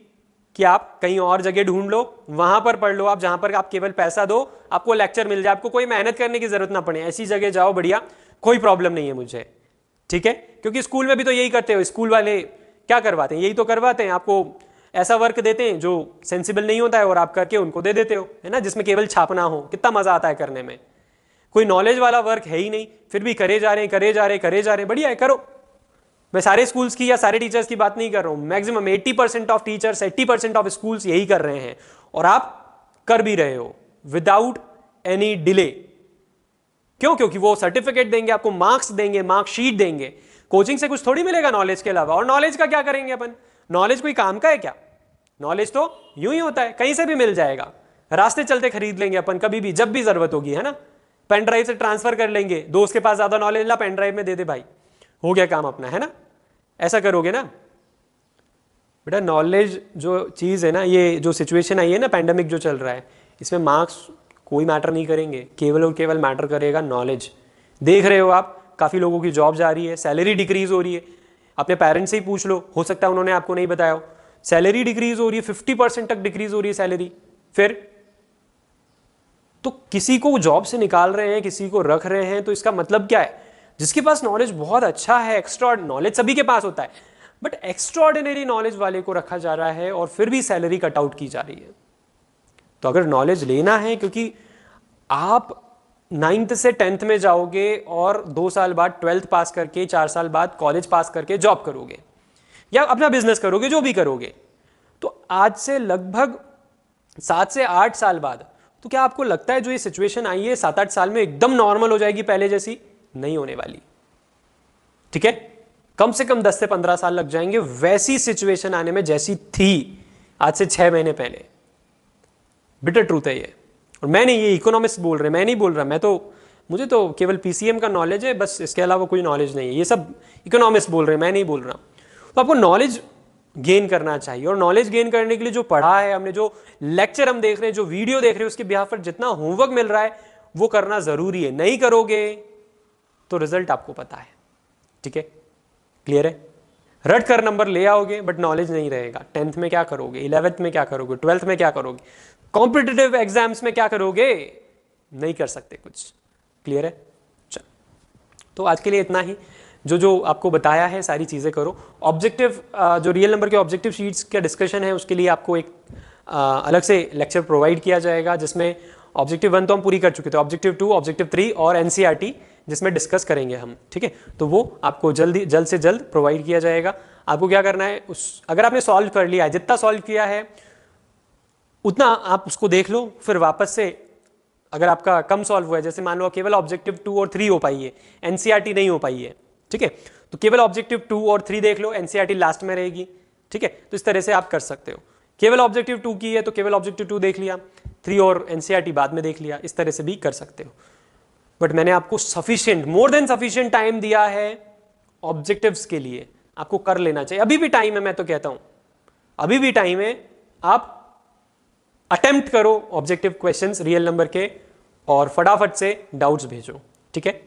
कि आप कहीं और जगह ढूंढ लो, वहां पर पढ़ लो आप, जहां पर आप केवल पैसा दो, आपको लेक्चर मिल जाए, आपको कोई मेहनत करने की जरूरत ना पड़े, ऐसी जगह जाओ बढ़िया, कोई प्रॉब्लम नहीं है मुझे, ठीक है। क्योंकि स्कूल में भी तो यही करते हो, स्कूल वाले क्या करवाते हैं, यही तो करवाते हैं, आपको ऐसा वर्क देते हैं जो सेंसिबल नहीं होता है और आप करके उनको दे देते हो, है ना, जिसमें केवल छापना हो। कितना मजा आता है करने में। कोई नॉलेज वाला वर्क है ही नहीं, फिर भी करे जा रहे हैं, बढ़िया है, करो। मैं सारे स्कूल्स की या सारे टीचर्स की बात नहीं कर रहा हूं, maximum 80% of teachers, 80% of schools यही कर रहे हैं, और आप कर भी रहे हो विदाउट एनी डिले। क्यों? क्योंकि वो सर्टिफिकेट देंगे आपको, मार्क्स देंगे, मार्कशीट देंगे। कोचिंग से कुछ थोड़ी मिलेगा नॉलेज के अलावा। और नॉलेज का क्या करेंगे अपन? नॉलेज कोई काम का है क्या? नॉलेज तो यूं ही होता है, कहीं से भी मिल जाएगा, रास्ते चलते खरीद लेंगे अपन, कभी भी जब भी जरूरत होगी, है ना। पेन ड्राइव से ट्रांसफर कर लेंगे, दोस्त के पास ज्यादा नॉलेज, ला पेन ड्राइव में दे दे भाई, हो गया काम अपना, है ना। ऐसा करोगे ना बेटा। नॉलेज जो चीज है ना, ये जो सिचुएशन आई है ना, पैंडेमिक जो चल रहा है, इसमें मार्क्स कोई मैटर नहीं करेंगे, केवल और केवल मैटर करेगा नॉलेज। देख रहे हो आप, काफी लोगों की जॉब जा रही है, सैलरी डिक्रीज हो रही है। अपने पेरेंट्स से ही पूछ लो, हो सकता है उन्होंने आपको नहीं बताया हो, सैलरी डिक्रीज हो रही है, 50% तक डिक्रीज हो रही है सैलरी। फिर तो किसी को जॉब से निकाल रहे हैं, किसी को रख रहे हैं, तो इसका मतलब क्या है? जिसके पास नॉलेज बहुत अच्छा है, एक्स्ट्रा नॉलेज सभी के पास होता है, बट एक्स्ट्राऑर्डिनरी नॉलेज वाले को रखा जा रहा है और फिर भी सैलरी कट आउट की जा रही है। तो अगर नॉलेज लेना है, क्योंकि आप 9th से 10th में जाओगे और 2 साल बाद 12th पास करके, 4 साल बाद कॉलेज पास करके जॉब करोगे या अपना बिजनेस करोगे, जो भी करोगे, तो आज से लगभग 7 से 8 साल बाद, तो क्या आपको लगता है जो ये सिचुएशन आई है 7-8 साल में एकदम नॉर्मल हो जाएगी पहले जैसी? नहीं होने वाली, ठीक है। कम से कम 10 से 15 साल लग जाएंगे वैसी सिचुएशन आने में जैसी थी आज से 6 महीने पहले। बिटर ट्रूथ है ये। और मैं नहीं, ये इकोनॉमिस्ट बोल रहे, मैं नहीं बोल रहा, मुझे तो केवल पीसीएम का नॉलेज है बस, इसके अलावा कोई नॉलेज नहीं है। ये सब इकोनॉमिस्ट बोल रहे हैं, मैं नहीं बोल रहा। तो आपको नॉलेज गेन करना चाहिए, और नॉलेज गेन करने के लिए जो पढ़ा है हमने, जो लेक्चर हम देख रहे हैं, जो वीडियो देख रहे हैं, उसके बिहाफ पर जितना होमवर्क मिल रहा है वो करना जरूरी है। नहीं करोगे तो रिजल्ट आपको पता है, ठीक है, क्लियर है। रट कर नंबर ले आओगे बट नॉलेज नहीं रहेगा। 10th में क्या करोगे, 11th में क्या करोगे, 12th में क्या करोगे, कॉम्पिटिटिव एग्जाम्स में क्या करोगे? नहीं कर सकते कुछ, क्लियर है। चल, तो आज के लिए इतना ही। जो आपको बताया है सारी चीज़ें करो। ऑब्जेक्टिव, जो रियल नंबर के ऑब्जेक्टिव शीट्स का डिस्कशन है, उसके लिए आपको एक अलग से लेक्चर प्रोवाइड किया जाएगा, जिसमें ऑब्जेक्टिव 1 तो हम पूरी कर चुके थे, ऑब्जेक्टिव 2, ऑब्जेक्टिव 3 और एनसीईआरटी जिसमें डिस्कस करेंगे हम, ठीक है। तो वो आपको जल्द से जल्द प्रोवाइड किया जाएगा। आपको क्या करना है, अगर आपने सॉल्व कर लिया है, जितना सॉल्व किया है उतना आप उसको देख लो, फिर वापस से अगर आपका कम सॉल्व हुआ है, जैसे मान लो केवल ऑब्जेक्टिव 2 और 3 हो पाई है, एनसीईआरटी नहीं हो पाई है, ठीक है, तो केवल ऑब्जेक्टिव 2 और 3 देख लो, एनसीईआरटी लास्ट में रहेगी, ठीक है। तो इस तरह से आप कर सकते हो। केवल ऑब्जेक्टिव 2 की है तो केवल ऑब्जेक्टिव 2 देख लिया, 3 और एनसीईआरटी बाद में देख लिया, इस तरह से भी कर सकते हो। बट मैंने आपको sufficient, more than sufficient time दिया है ऑब्जेक्टिव्स के लिए, आपको कर लेना चाहिए। अभी भी टाइम है, मैं तो कहता हूं अभी भी टाइम है। आप अटेम्प्ट करो ऑब्जेक्टिव क्वेश्चंस रियल नंबर के, और फटाफट से डाउट्स भेजो, ठीक है।